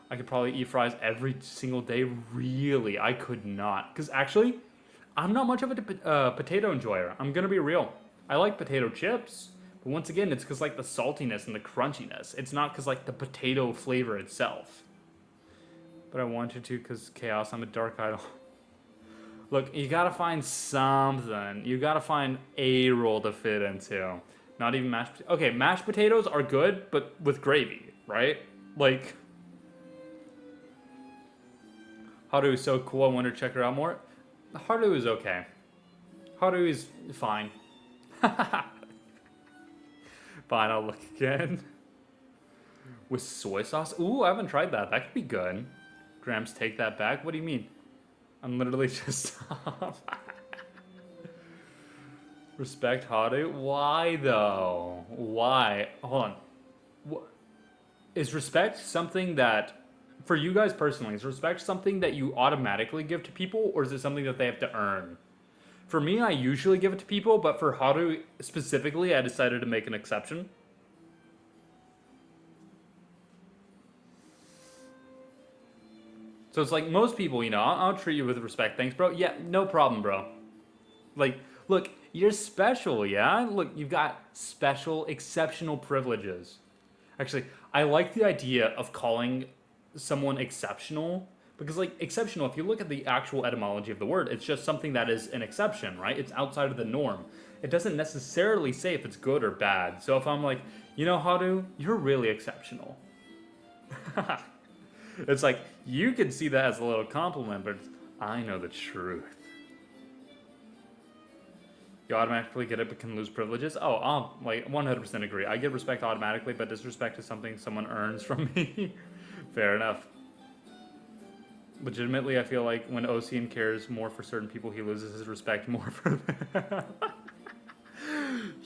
I could probably eat fries every single day. Really, I could not. Because actually, I'm not much of a potato enjoyer. I'm going to be real. I like potato chips. But once again, it's because like the saltiness and the crunchiness. It's not because like the potato flavor itself. But I wanted to because chaos. I'm a dark idol. Look, you gotta find something. You gotta find a role to fit into. Not even mashed potatoes. Okay, mashed potatoes are good, but with gravy, right? Like, Haru is so cool. I want to check her out more. Haru is okay. Haru is fine. Fine, I'll look again. With soy sauce? Ooh, I haven't tried that. That could be good. Gramps, take that back. What do you mean? I'm literally just... Respect Haru? Why, though? Why? Hold on. Is respect something that... For you guys personally, is respect something that you automatically give to people, or is it something that they have to earn? For me, I usually give it to people, but for Haru specifically, I decided to make an exception. So it's like most people, you know, I'll treat you with respect. Thanks, bro. Yeah, no problem, bro. Like, look, you're special, yeah? Look, you've got special, exceptional privileges. Actually, I like the idea of calling someone exceptional because, like, exceptional, if you look at the actual etymology of the word, it's just something that is an exception, right? It's outside of the norm. It doesn't necessarily say if it's good or bad. So if I'm like, you know, Haru, you're really exceptional. It's like, you can see that as a little compliment, but I know the truth. You automatically get it but can lose privileges? Oh, I'll like 100% agree. I get respect automatically, but disrespect is something someone earns from me. Fair enough. Legitimately, I feel like when Osian cares more for certain people, he loses his respect more for them.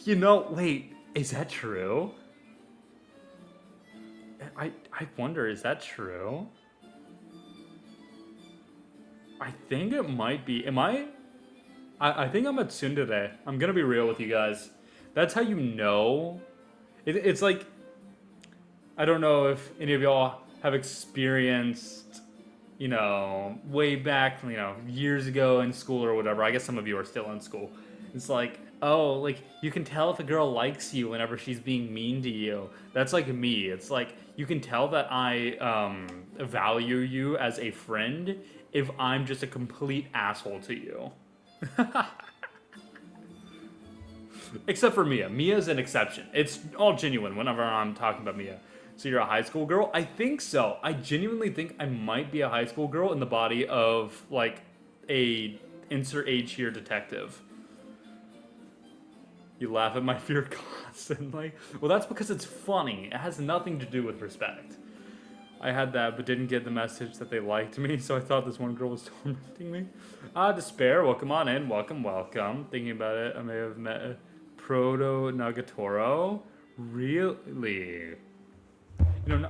You know, wait, is that true? I wonder, is that true? I think it might be. Am I think I'm a tsundere. I'm gonna be real with you guys. That's how you know. It's like, I don't know if any of y'all have experienced, you know, way back, you know, years ago in school or whatever. I guess some of you are still in school. It's like, oh, like, you can tell if a girl likes you whenever she's being mean to you. That's like me. It's like, you can tell that I value you as a friend if I'm just a complete asshole to you. Except for Mia. Mia's an exception. It's all genuine whenever I'm talking about Mia. So you're a high school girl? I think so. I genuinely think I might be a high school girl in the body of, like, a insert age here detective. You laugh at my fear constantly. Well, that's because it's funny. It has nothing to do with respect. I had that, but didn't get the message that they liked me, so I thought this one girl was tormenting me. Despair, welcome on in. Welcome, welcome. Thinking about it, I may have met a Proto Nagatoro. Really? You know,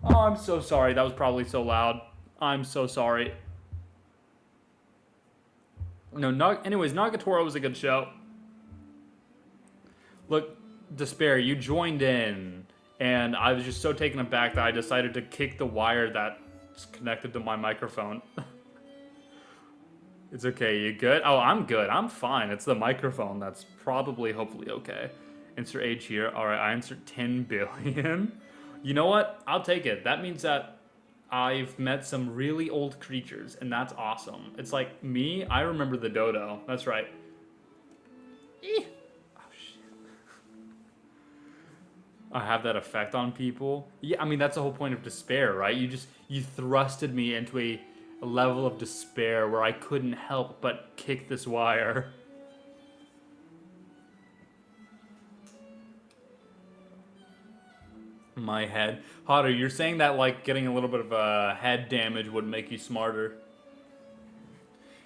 oh, I'm so sorry. That was probably so loud. I'm so sorry. No, anyways, Nagatoro was a good show. Look, Despair, you joined in, and I was just so taken aback that I decided to kick the wire that's connected to my microphone. It's okay, you good? Oh, I'm good. I'm fine. It's the microphone that's probably, hopefully, okay. Insert age here. All right, I insert 10 billion. You know what? I'll take it. That means that I've met some really old creatures, and that's awesome. It's like me, I remember the dodo. That's right. Eeh. Oh, shit. I have that effect on people. Yeah, I mean, that's the whole point of despair, right? You thrusted me into a level of despair where I couldn't help but kick this wire. My head. Hotter, you're saying that like getting a little bit of head damage would make you smarter.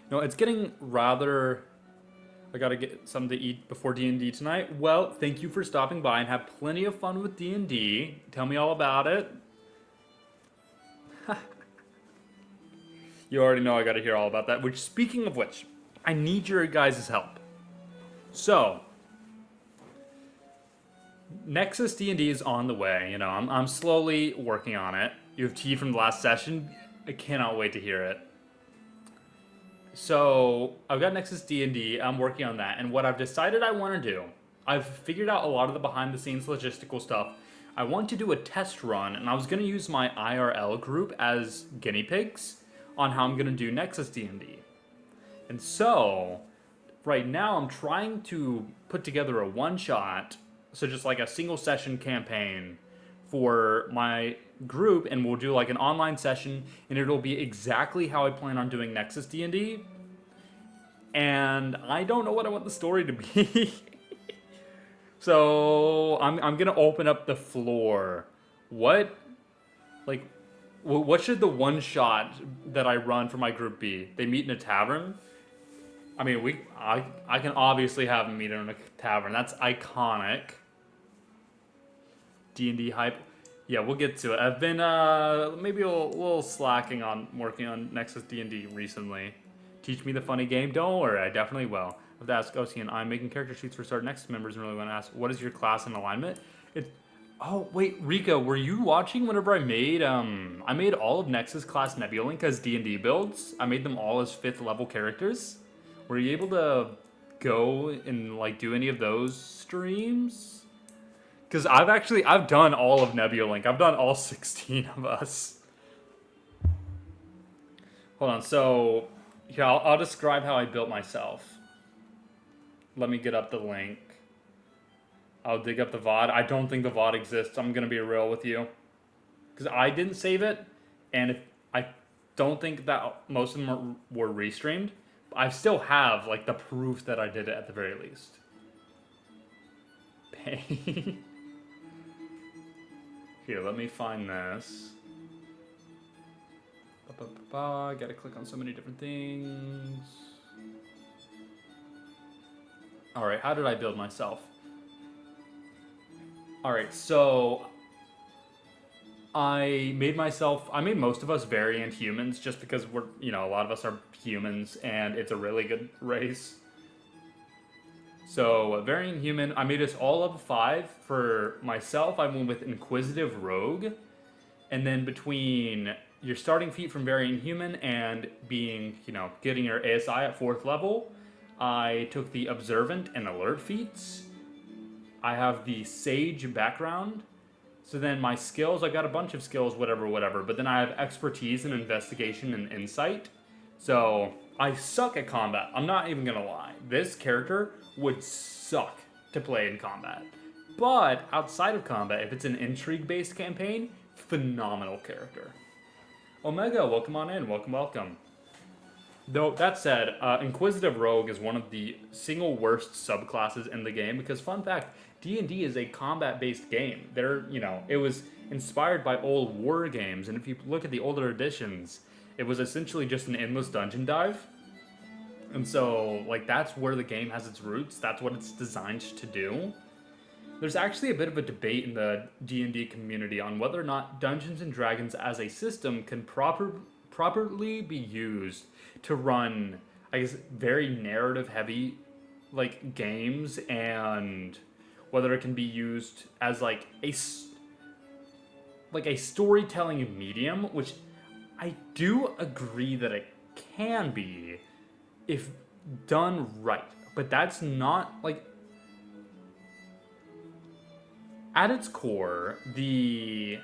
No, it's getting rather... I gotta get something to eat before D&D tonight. Well, thank you for stopping by and have plenty of fun with D&D. Tell me all about it. You already know I gotta hear all about that. Which, speaking of which, I need your guys' help. So, Nexus D&D is on the way. You know, I'm slowly working on it. You have tea from the last session. I cannot wait to hear it. So, I've got Nexus D&D. I'm working on that. And what I've decided I want to do, I've figured out a lot of the behind-the-scenes logistical stuff. I want to do a test run, and I was going to use my IRL group as guinea pigs on how I'm going to do Nexus D&D. And so, right now I'm trying to put together a one-shot, so just like a single session campaign for my group, and we'll do like an online session, and it'll be exactly how I plan on doing Nexus D&D. And I don't know what I want the story to be. So I'm gonna open up the floor. What should the one shot that I run for my group be? They meet in a tavern? I mean, I can obviously have them meet in a tavern. That's iconic. D&D hype. Yeah, we'll get to it. I've been maybe a little slacking on working on Nexus D&D recently. Teach me the funny game? Don't worry, I definitely will. I have to ask Osian. I'm making character sheets for Start Nexus members and really want to ask, what is your class and alignment? Oh, wait, Rika, were you watching whenever I made all of Nexus class Nebulink as D&D builds? I made them all as 5th level characters. Were you able to go and like do any of those streams? Because I've done all of Nebulink. I've done all 16 of us. Hold on, so yeah, I'll describe how I built myself. Let me get up the link. I'll dig up the VOD. I don't think the VOD exists. I'm gonna be real with you, because I didn't save it, and I don't think that most of them were restreamed. But I still have like the proof that I did it at the very least. Pain. Here, let me find this. I gotta click on so many different things. Alright, how did I build myself? Alright, so I made most of us variant humans just because we're, you know, a lot of us are humans and it's a really good race. So, variant human, I made us all level 5. For myself, I went with Inquisitive Rogue. And then between your starting feat from variant human and being, you know, getting your ASI at 4th level, I took the Observant and Alert feats. I have the Sage background. So then my skills, I got a bunch of skills, whatever. But then I have Expertise and Investigation and Insight. So I suck at combat. I'm not even gonna lie. This character would suck to play in combat. But outside of combat, if it's an intrigue-based campaign, phenomenal character. Omega, welcome on in. Welcome. Though, that said, Inquisitive Rogue is one of the single worst subclasses in the game because, fun fact, D&D is a combat-based game. It was inspired by old war games, and if you look at the older editions, it was essentially just an endless dungeon dive. And so, like, that's where the game has its roots. That's what it's designed to do. There's actually a bit of a debate in the D&D community on whether or not Dungeons & Dragons as a system can properly be used to run, I guess, very narrative-heavy, like, games, and whether it can be used as, like, a storytelling medium, which I do agree that it can be if done right. But that's not, like... At its core, the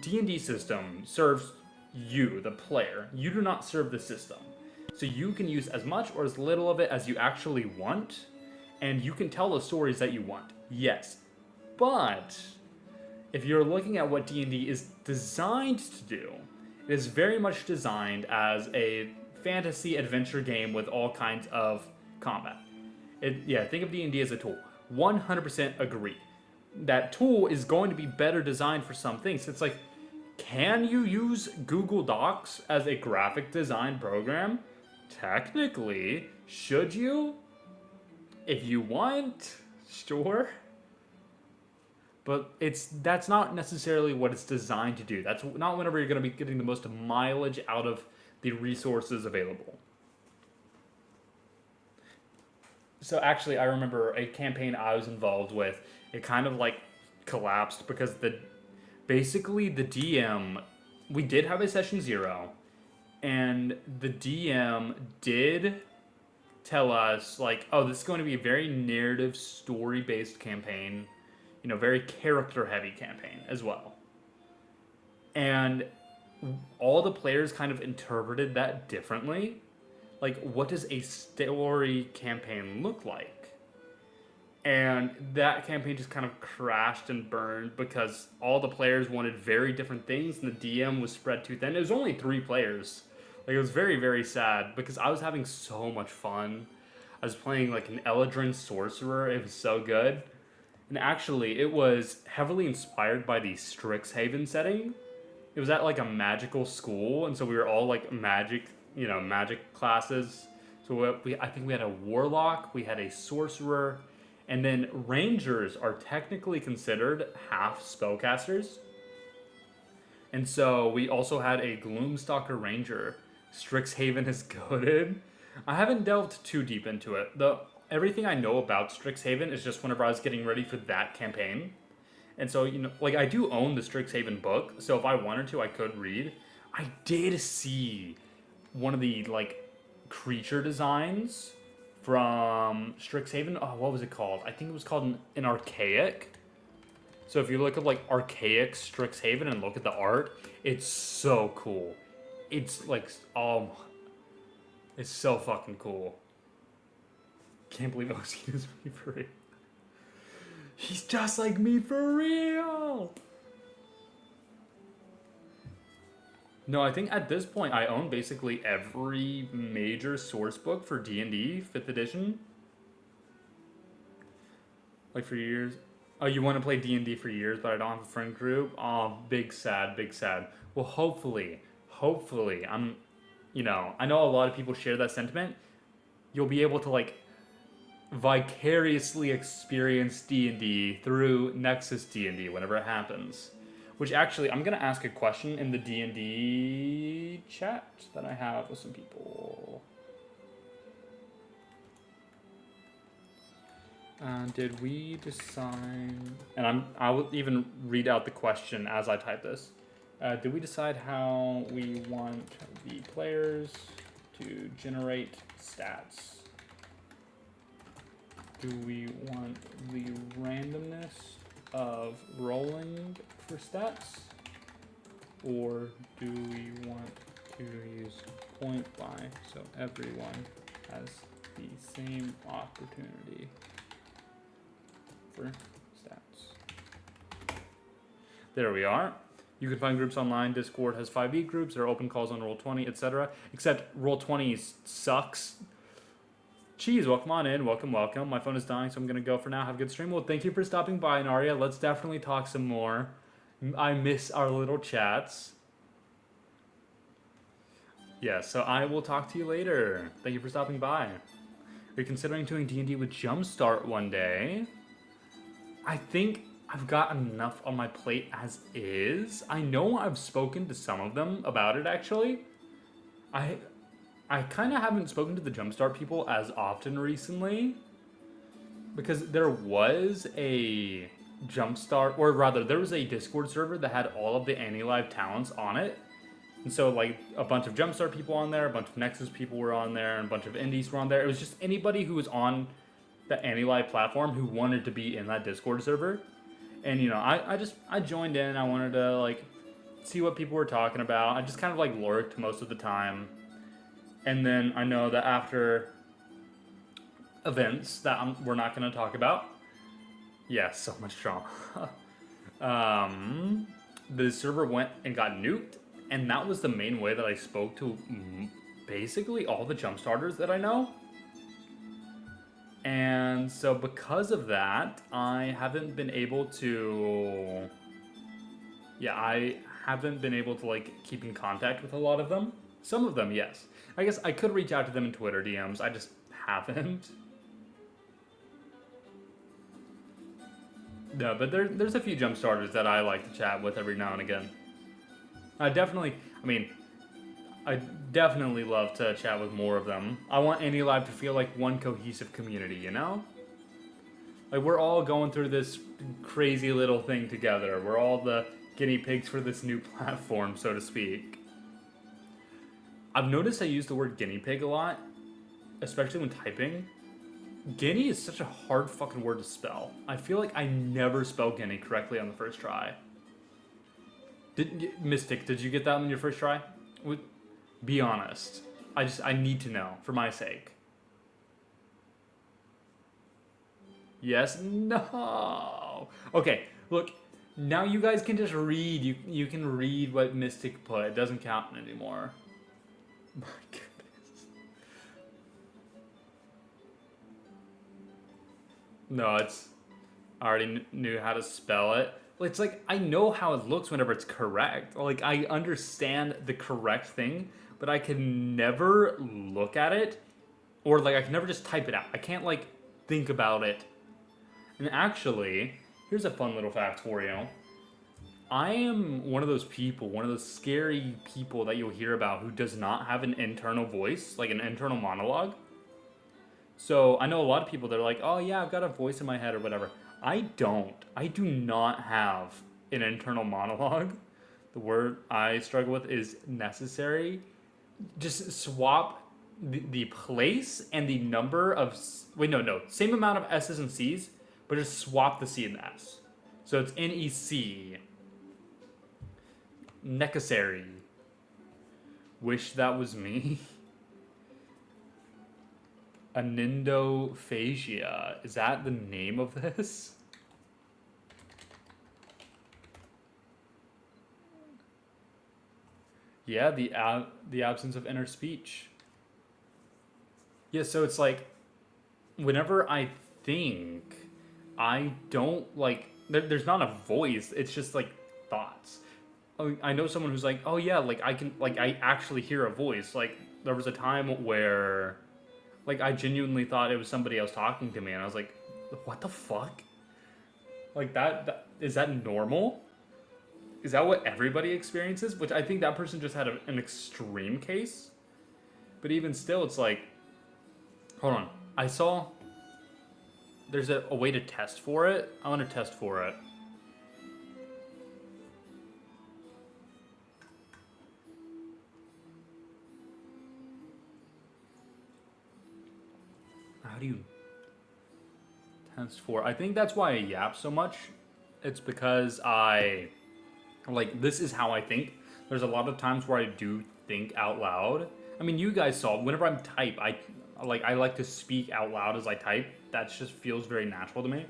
D&D system serves you, the player. You do not serve the system. So you can use as much or as little of it as you actually want, and you can tell the stories that you want. Yes. But if you're looking at what D&D is designed to do, it is very much designed as a fantasy adventure game with all kinds of combat. Think of D&D as a tool. 100% agree. that tool is going to be better designed for some things. It's like, can you use Google Docs as a graphic design program? Technically, should you? If you want, sure. But that's not necessarily what it's designed to do. That's not whenever you're going to be getting the most mileage out of the resources available. So actually, I remember a campaign I was involved with. It kind of like collapsed because basically the DM, we did have a session 0, and the DM did tell us like, oh, this is going to be a very narrative, story-based campaign, very character-heavy campaign as well. And all the players kind of interpreted that differently. Like, what does a story campaign look like? And that campaign just kind of crashed and burned because all the players wanted very different things, and the DM was spread too thin. It was only 3 players. Like, it was very, very sad because I was having so much fun. I was playing like an Eladrin sorcerer. It was so good. And actually, it was heavily inspired by the Strixhaven setting. It was at like a magical school, and so we were all like magic classes. So I think we had a warlock, we had a sorcerer, and then rangers are technically considered half spellcasters. And so we also had a Gloomstalker ranger. Strixhaven is goated. I haven't delved too deep into it. Everything I know about Strixhaven is just whenever I was getting ready for that campaign. And so, like, I do own the Strixhaven book, so if I wanted to, I could read. I did see one of the, like, creature designs from Strixhaven. Oh, what was it called? I think it was called an Archaic. So if you look at, like, Archaic Strixhaven and look at the art, it's so cool. It's, like, it's so fucking cool. Can't believe Osian is me for real. He's just like me for real! No, I think at this point I own basically every major source book for D&D 5th edition. Like for years. Oh, you want to play D&D for years, but I don't have a friend group? Oh, big sad, big sad. Well, hopefully, I know a lot of people share that sentiment. You'll be able to, like, vicariously experience D&D through Nexas D&D whenever it happens. Which actually, I'm going to ask a question in the D&D chat that I have with some people. Did we decide... And I will even read out the question as I type this. Did we decide how we want the players to generate stats? Do we want the randomness of rolling for stats? Or do we want to use point buy so everyone has the same opportunity for stats? There we are. You can find groups online. Discord has 5e groups. There are open calls on Roll20, etc. Except Roll20 sucks. Cheese, welcome on in. Welcome. My phone is dying, so I'm going to go for now. Have a good stream. Well, thank you for stopping by, Naria. Let's definitely talk some more. I miss our little chats. Yeah, so I will talk to you later. Thank you for stopping by. Are you considering doing D&D with Jumpstart one day? I think I've got enough on my plate as is. I know I've spoken to some of them about it, actually. I kind of haven't spoken to the Jumpstart people as often recently. Because there was a Jumpstart, or rather, there was a Discord server that had all of the AniLive talents on it. And so, like, a bunch of Jumpstart people on there, a bunch of Nexus people were on there, and a bunch of Indies were on there. It was just anybody who was on the AniLive platform who wanted to be in that Discord server. And, I joined in. I wanted to, like, see what people were talking about. I just kind of, like, lurked most of the time. And then I know that after events that we're not going to talk about, yeah, so much drama. The server went and got nuked, and that was the main way that I spoke to basically all the Jumpstarters that I know. And And so because of that, I haven't been able to... Yeah, I haven't been able to, like, keep in contact with a lot of them. Some of them, yes. I guess I could reach out to them in Twitter DMs. I just haven't. No, but there's a few jump starters that I like to chat with every now and again. I definitely love to chat with more of them. I want AniLive to feel like one cohesive community, you know? Like, we're all going through this crazy little thing together. We're all the guinea pigs for this new platform, so to speak. I've noticed I use the word guinea pig a lot, especially when typing. Guinea is such a hard fucking word to spell. I feel like I never spell guinea correctly on the first try. Mystic, did you get that on your first try? Be honest. I need to know, for my sake. Yes? No! Okay, look, now you guys can just read. You can read what Mystic put. It doesn't count anymore. My goodness. No, I already knew how to spell it. It's like, I know how it looks whenever it's correct. Like, I understand the correct thing, but I can never look at it, or, like, I can never just type it out. I can't, like, think about it. And actually, here's a fun little fact for you. I am one of those people, one of those scary people that you'll hear about who does not have an internal voice, like an internal monologue. So I know a lot of people that are like, oh yeah, I've got a voice in my head or whatever. I don't. I do not have an internal monologue. The word I struggle with is necessary. Just swap the place and the number of... Wait, no. Same amount of S's and C's, but just swap the C and the S. So it's N-E-C. Necessary. Wish that was me. Anindophagia. Is that the name of this? Yeah, the absence of inner speech. Yeah, so it's like, whenever I think, I don't, like, there's not a voice, it's just, like, thoughts. I know someone who's like, oh yeah, like, I actually hear a voice. Like, there was a time where, like, I genuinely thought it was somebody else talking to me, and I was like, what the fuck? Like, is that normal? Is that what everybody experiences? Which I think that person just had an extreme case. But even still, it's like, hold on. I saw there's a way to test for it. I want to test for it. How do you test for? I think that's why I yap so much. It's because this is how I think. There's a lot of times where I do think out loud. I mean, you guys saw, whenever I'm type, I like to speak out loud as I type. That just feels very natural to me.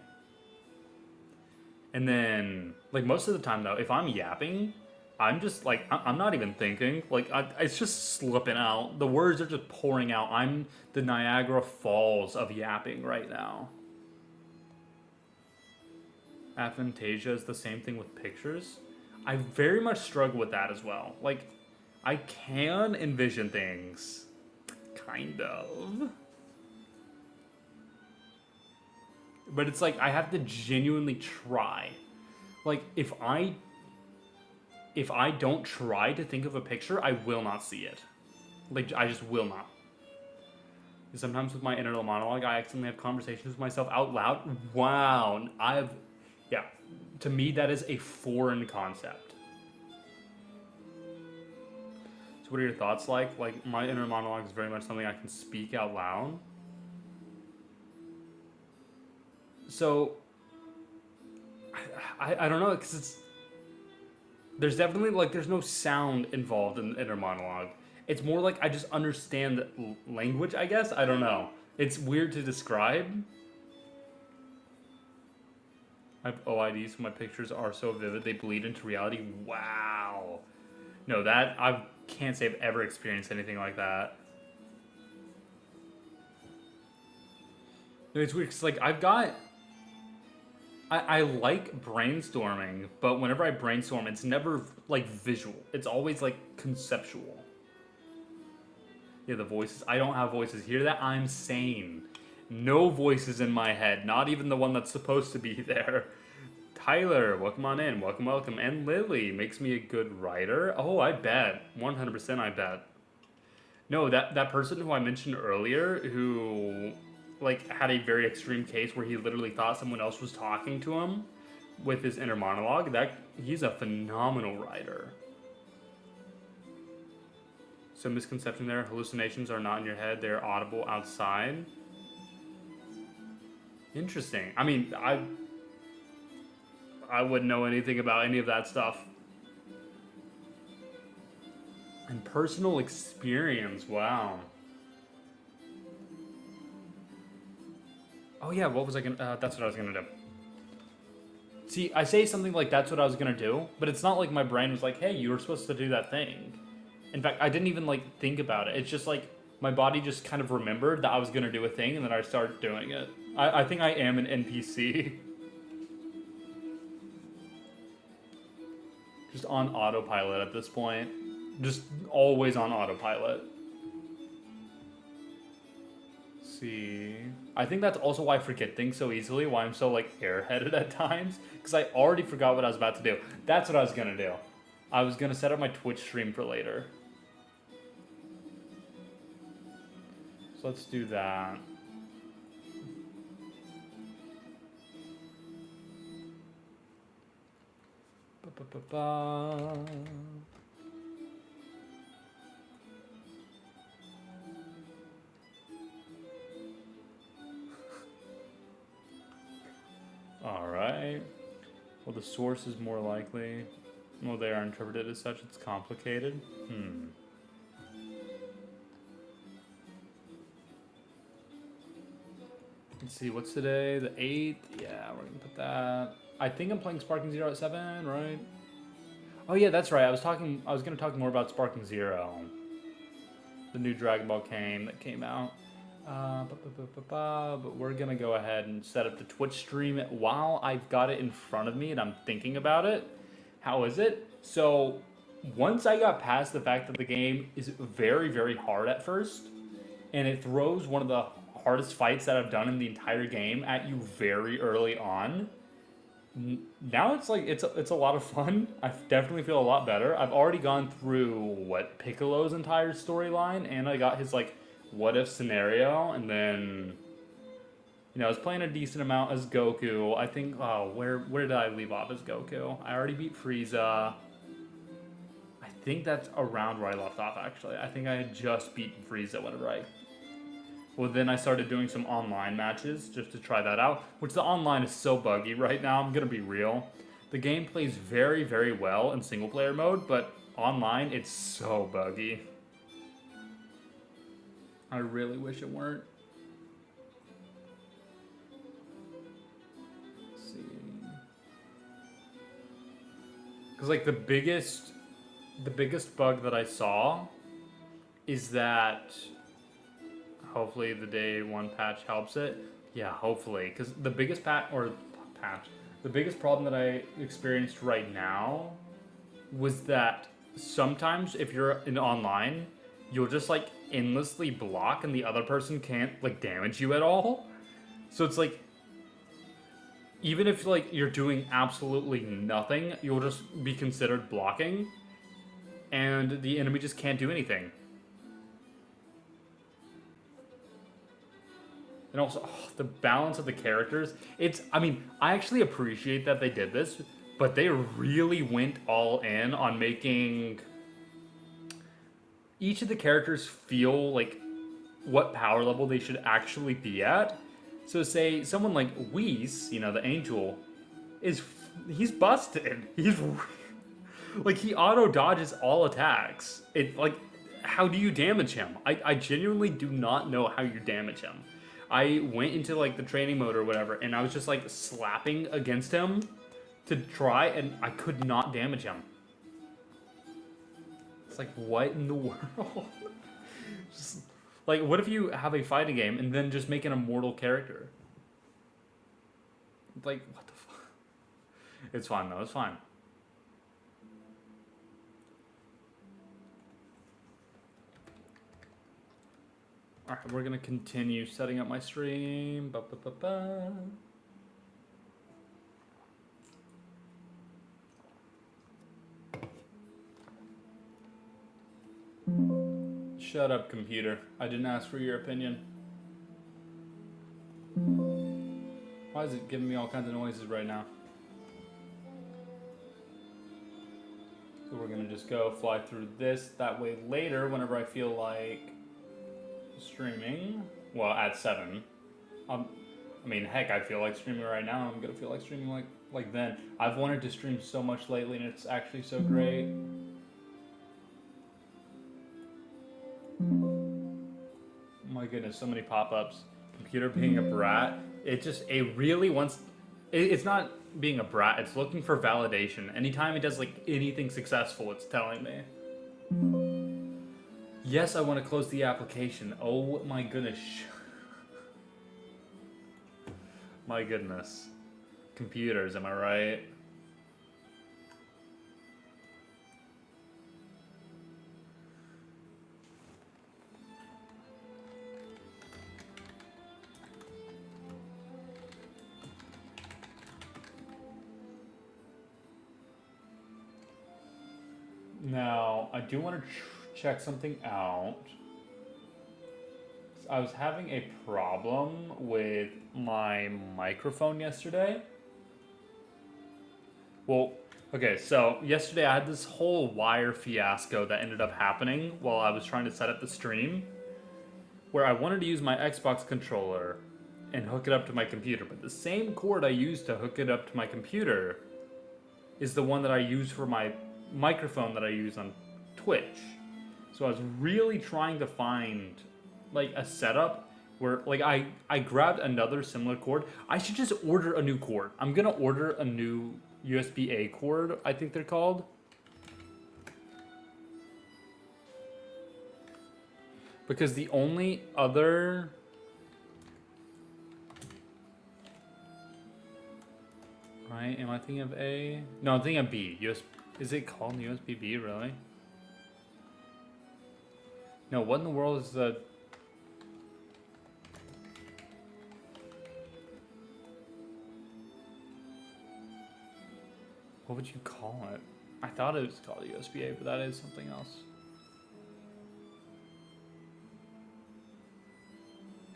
And then, like, most of the time, though, if I'm yapping, I'm just, like, I'm not even thinking. Like, it's just slipping out. The words are just pouring out. I'm the Niagara Falls of yapping right now. Aphantasia is the same thing with pictures. I very much struggle with that as well. Like, I can envision things. Kind of. But it's like, I have to genuinely try. Like, if I don't try to think of a picture, I will not see it. Like, I just will not. Sometimes with my internal monologue, I accidentally have conversations with myself out loud. Wow. Yeah. To me, that is a foreign concept. So what are your thoughts like? Like, my inner monologue is very much something I can speak out loud. So, I don't know, because there's definitely, like, there's no sound involved in the inner monologue. It's more like I just understand language, I guess. I don't know. It's weird to describe. I have OIDs, so my pictures are so vivid they bleed into reality. Wow. No, that, I can't say I've ever experienced anything like that. It's weird 'cause, like, I like brainstorming, but whenever I brainstorm, it's never like visual. It's always like conceptual. Yeah, the voices. I don't have voices. Hear that? I'm sane. No voices in my head. Not even the one that's supposed to be there. Tyler, welcome on in. Welcome, welcome. And Lily makes me a good writer. Oh, I bet. 100% I bet. No, that person who I mentioned earlier who like had a very extreme case where he literally thought someone else was talking to him with his inner monologue, that he's a phenomenal writer. So misconception there, hallucinations are not in your head, they're audible outside. Interesting. I mean, I wouldn't know anything about any of that stuff. And personal experience, wow. Oh yeah, what was I gonna? That's what I was gonna do. See, I say something like that's what I was gonna do, but it's not like my brain was like, hey, you were supposed to do that thing. In fact, I didn't even like think about it. It's just like my body just kind of remembered that I was gonna do a thing, and then I started doing it. I think I am an NPC. Just on autopilot at this point. Just always on autopilot. See, I think that's also why I forget things so easily, why I'm so like airheaded at times, because I already forgot what I was about to do. That's what I was gonna do. I was gonna set up my Twitch stream for later. So let's do that. Ba-ba-ba-ba. Alright. Well, the source is more likely. Well, they are interpreted as such. It's complicated. Let's see, what's today? The 8th? Yeah, we're gonna put that. I think I'm playing Sparking Zero at 7, right? Oh yeah, that's right. I was gonna talk more about Sparking Zero. The new Dragon Ball game that came out. But we're gonna go ahead and set up the Twitch stream while I've got it in front of me and I'm thinking about it. How is it? So once I got past the fact that the game is very, very hard at first, and it throws one of the hardest fights that I've done in the entire game at you very early on. Now it's like it's a lot of fun. I definitely feel a lot better. I've already gone through Piccolo's entire storyline, and I got his like what if scenario, and then I was playing a decent amount as Goku. I think where did I leave off as Goku? I already beat Frieza. I think that's around where I left off actually. I think I had just beaten Frieza well, then I started doing some online matches just to try that out, which the online is so buggy right now, I'm going to be real. The game plays very, very well in single player mode, but online it's so buggy. I really wish it weren't. Let's see. Because like the biggest bug that I saw is that hopefully the day one patch helps it. Yeah, hopefully. Because the biggest the biggest problem that I experienced right now was that sometimes if you're in online, you'll just like endlessly block and the other person can't like damage you at all. So it's like, even if like you're doing absolutely nothing, you'll just be considered blocking and the enemy just can't do anything. And also, the balance of the characters. I actually appreciate that they did this, but they really went all in on making each of the characters feel like what power level they should actually be at. So say someone like Whis, the angel, he's busted. He's like, he auto dodges all attacks. How do you damage him? I genuinely do not know how you damage him. I went into like the training mode or whatever, and I was just like slapping against him to try, and I could not damage him. It's like, what in the world? Just like, what if you have a fighting game and then just make an immortal character? Like, what the fuck? It's fine though, it's fine. Alright, we're gonna continue setting up my stream. Ba-ba-ba-ba. Shut up, computer. I didn't ask for your opinion. Why is it giving me all kinds of noises right now? So we're gonna just go fly through this. That way later, whenever I feel like streaming, well, at 7, I mean, heck, I feel like streaming right now. I'm gonna feel like streaming like then. I've wanted to stream so much lately, and it's actually so great. My goodness, so many pop-ups. Computer being a brat. It really wants. It's not being a brat. It's looking for validation. Anytime it does like anything successful, it's telling me. Yes, I want to close the application. Oh my goodness. My goodness. Computers, am I right? Now, I do want to check something out. I was having a problem with my microphone yesterday. Well, okay, so yesterday I had this whole wire fiasco that ended up happening while I was trying to set up the stream, where I wanted to use my Xbox controller and hook it up to my computer, but the same cord I used to hook it up to my computer is the one that I use for my microphone that I use on Twitch. So I was really trying to find like a setup where like I grabbed another similar cord. I should just order a new cord. I'm gonna order a new USB-A cord, I think they're called. Because the only other right, am I thinking of A? No, I'm thinking of B. Is it called USB-B, really? No, what in the world is the... What would you call it? I thought it was called USB-A, but that is something else.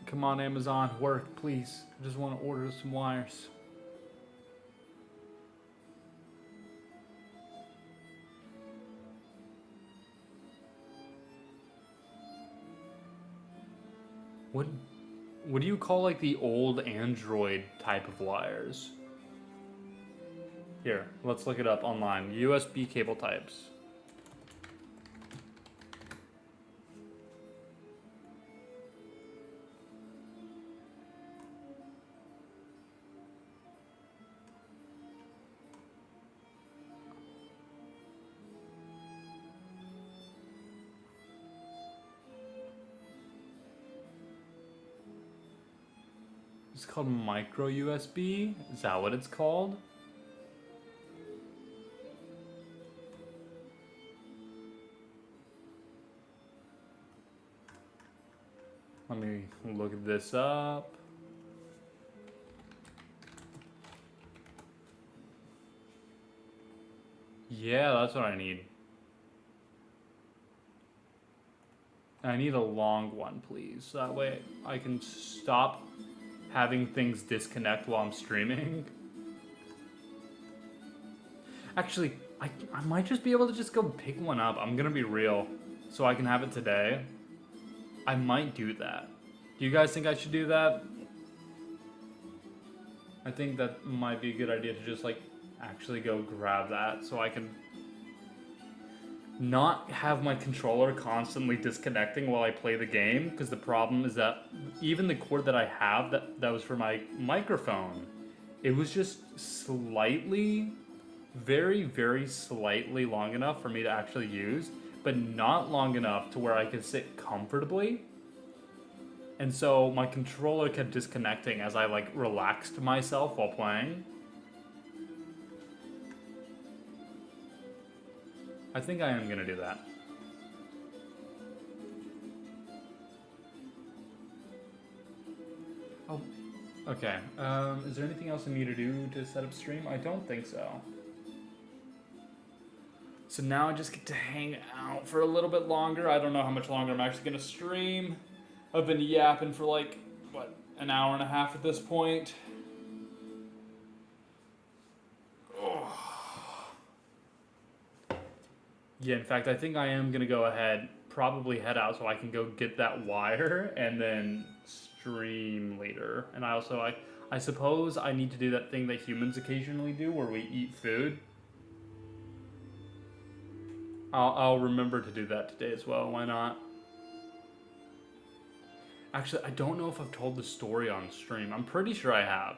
Come on, Amazon, work, please. I just want to order some wires. What do you call like the old Android type of wires? Here, let's look it up online. USB cable types. It's called micro USB. Is that what it's called? Let me look this up. Yeah, that's what I need. I need a long one, please. That way I can stop having things disconnect while I'm streaming. Actually, I might just be able to just go pick one up. I'm gonna be real. So I can have it today. I might do that. Do you guys think I should do that? I think that might be a good idea to just like actually go grab that so I can not have my controller constantly disconnecting while I play the game, because the problem is that even the cord that I have that was for my microphone, it was just slightly, very, very slightly long enough for me to actually use, but not long enough to where I could sit comfortably. And so my controller kept disconnecting as I like relaxed myself while playing. I think I am gonna do that. Oh, okay. Is there anything else I need to do to set up stream? I don't think so. So now I just get to hang out for a little bit longer. I don't know how much longer I'm actually gonna stream. I've been yapping for like, what, an hour and a half at this point. Oh. Yeah, in fact, I think I am gonna go ahead, probably head out so I can go get that wire and then stream later. And I suppose I need to do that thing that humans occasionally do where we eat food. I'll remember to do that today as well. Why not? Actually, I don't know if I've told the story on stream. I'm pretty sure I have.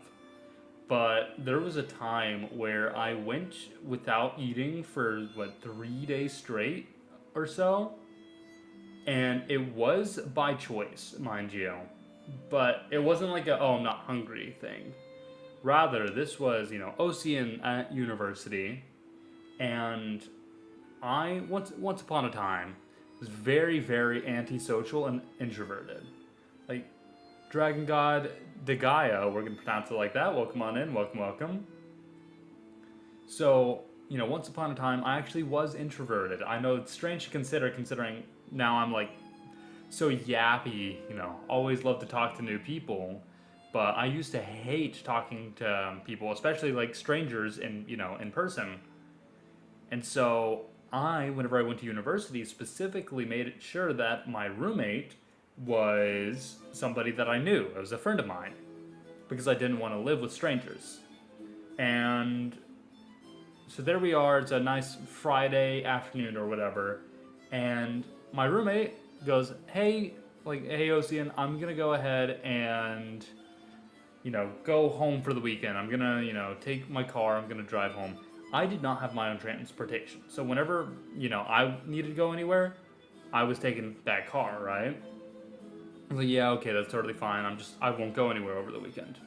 But there was a time where I went without eating for, 3 days straight or so? And it was by choice, mind you. But it wasn't like a, oh, I'm not hungry thing. Rather, this was, Osian at university. And I, once upon a time, was very, very antisocial and introverted. Like, Dragon God Degaya, we're going to pronounce it like that. Welcome on in, welcome. So, once upon a time, I actually was introverted. I know it's strange to consider, considering now I'm like so yappy, always love to talk to new people. But I used to hate talking to people, especially like strangers in person. And so whenever I went to university, specifically made it sure that my roommate was somebody that I knew. It was a friend of mine. Because I didn't want to live with strangers. And so there we are. It's a nice Friday afternoon or whatever. And my roommate goes, hey Osian, I'm going to go ahead and, go home for the weekend. I'm going to, take my car. I'm going to drive home. I did not have my own transportation. So whenever, I needed to go anywhere, I was taking that car, right? I was like, yeah, okay, that's totally fine. I won't go anywhere over the weekend.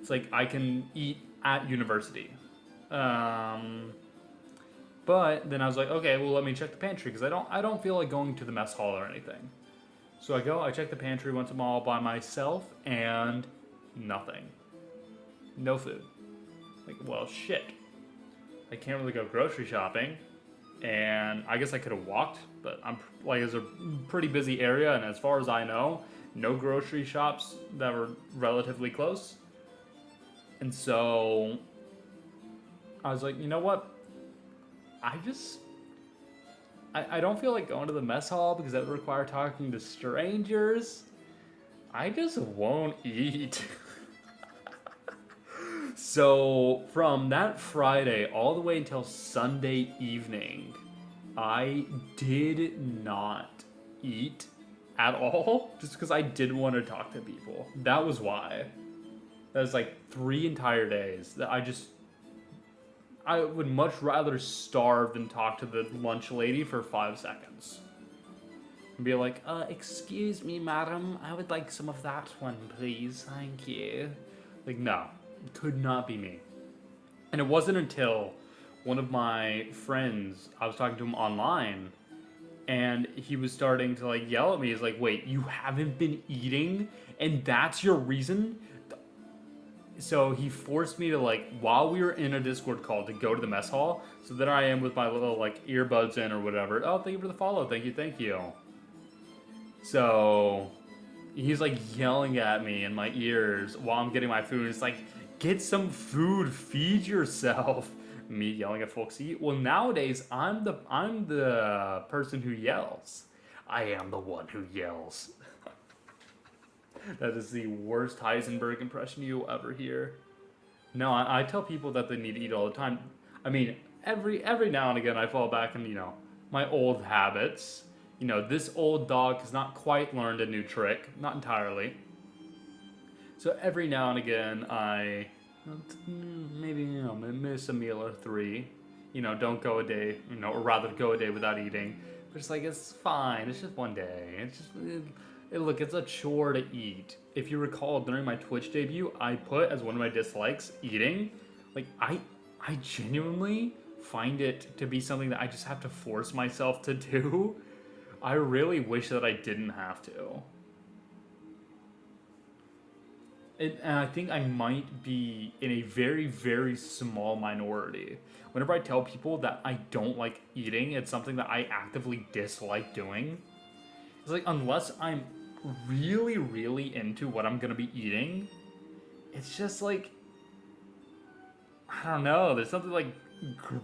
It's like I can eat at university. But then I was like, okay, well, let me check the pantry because I don't feel like going to the mess hall or anything. So I check the pantry once in a while by myself and nothing. No food. Like, well, shit. I can't really go grocery shopping. And I guess I could have walked, but it's a pretty busy area, and as far as I know, no grocery shops that were relatively close. And so I was like, you know what? I don't feel like going to the mess hall because that would require talking to strangers. I just won't eat. So from that Friday all the way until Sunday evening, I did not eat at all just because I didn't want to talk to people. That was why. That was like 3 entire days that I would much rather starve than talk to the lunch lady for 5 seconds. And be like, excuse me, madam, I would like some of that one, please, thank you. Like, no, it could not be me. And it wasn't until one of my friends, I was talking to him online, and he was starting to like yell at me. He's like, wait, you haven't been eating? And that's your reason? So he forced me to while we were in a Discord call to go to the mess hall. So there I am with my little earbuds in or whatever. Oh, thank you for the follow. Thank you. So he's yelling at me in my ears while I'm getting my food. It's like, get some food, feed yourself. Me yelling at folks to eat. Well, nowadays I'm the person who yells. I am the one who yells. That is the worst Heisenberg impression you'll ever hear. No, I tell people that they need to eat all the time. I mean, every now and again I fall back in, my old habits. This old dog has not quite learned a new trick. Not entirely. So every now and again I maybe, miss a meal or 3. Don't go a day, or rather go a day without eating. But it's it's fine. It's just one day. look, it's a chore to eat. If you recall, during my Twitch debut, I put as one of my dislikes eating. Like, I genuinely find it to be something that I just have to force myself to do. I really wish that I didn't have to. And I think I might be in a very, very small minority. Whenever I tell people that I don't like eating, it's something that I actively dislike doing. It's like, unless I'm really, really into what I'm gonna be eating, it's just like, I don't know, there's something like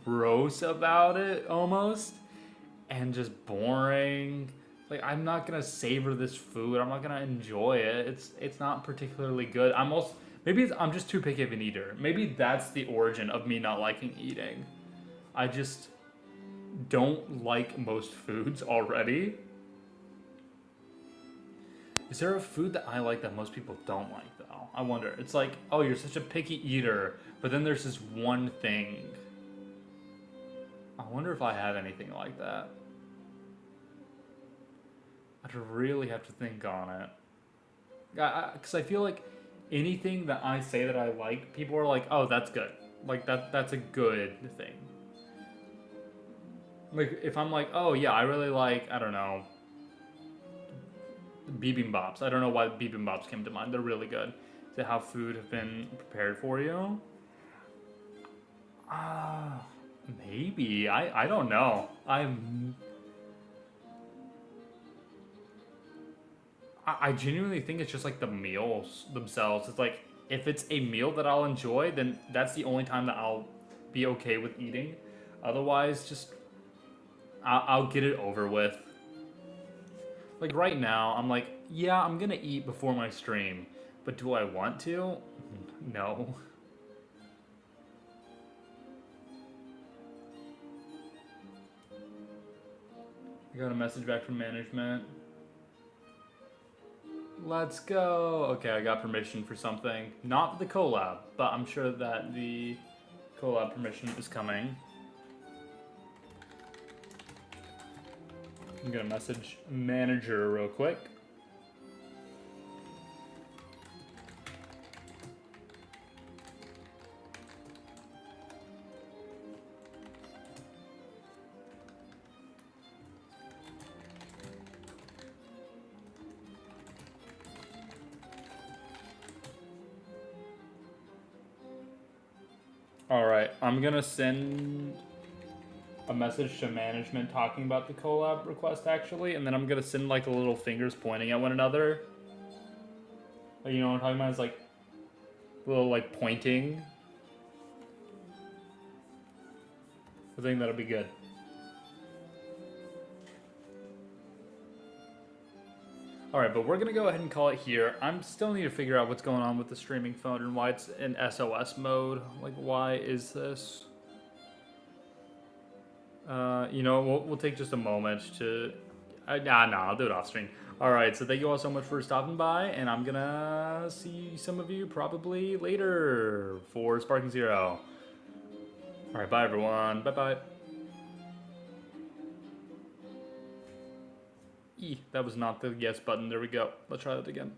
gross about it almost, and just boring. Like, I'm not gonna savor this food. I'm not gonna enjoy it. It's not particularly good. I'm just too picky of an eater. Maybe that's the origin of me not liking eating. I just don't like most foods already. Is there a food that I like that most people don't like, though? I wonder. It's like, oh, you're such a picky eater, but then there's this one thing. I wonder if I have anything like that. I'd really have to think on it. Because I feel like anything that I say that I like, people are like, oh, that's good. Like, that's a good thing. Like, if I'm like, oh, yeah, I really like, I don't know, bibimbops. I don't know why bibimbops came to mind. They're really good. Is it how food have been prepared for you? Maybe. I don't know. I genuinely think it's just like the meals themselves. It's like, if it's a meal that I'll enjoy, then that's the only time that I'll be okay with eating. Otherwise, just I'll get it over with. Like right now, I'm like, yeah, I'm gonna eat before my stream, but do I want to? No. I got a message back from management. Let's go. Okay, I got permission for something. Not the collab, but I'm sure that the collab permission is coming. I'm gonna message manager real quick. Alright, I'm gonna send a message to management talking about the collab request actually, and then I'm gonna send like the little fingers pointing at one another. Like, you know what I'm talking about? It's like little like pointing. I think that'll be good. Alright, but we're gonna go ahead and call it here. I'm still need to figure out what's going on with the streaming phone and why it's in SOS mode. Like, why is this? You know, we'll take just a moment to... I'll do it off screen. Alright, so thank you all so much for stopping by, and I'm gonna see some of you probably later for Sparking Zero. Alright, bye everyone. Bye-bye. That was not the yes button. There we go. Let's try that again.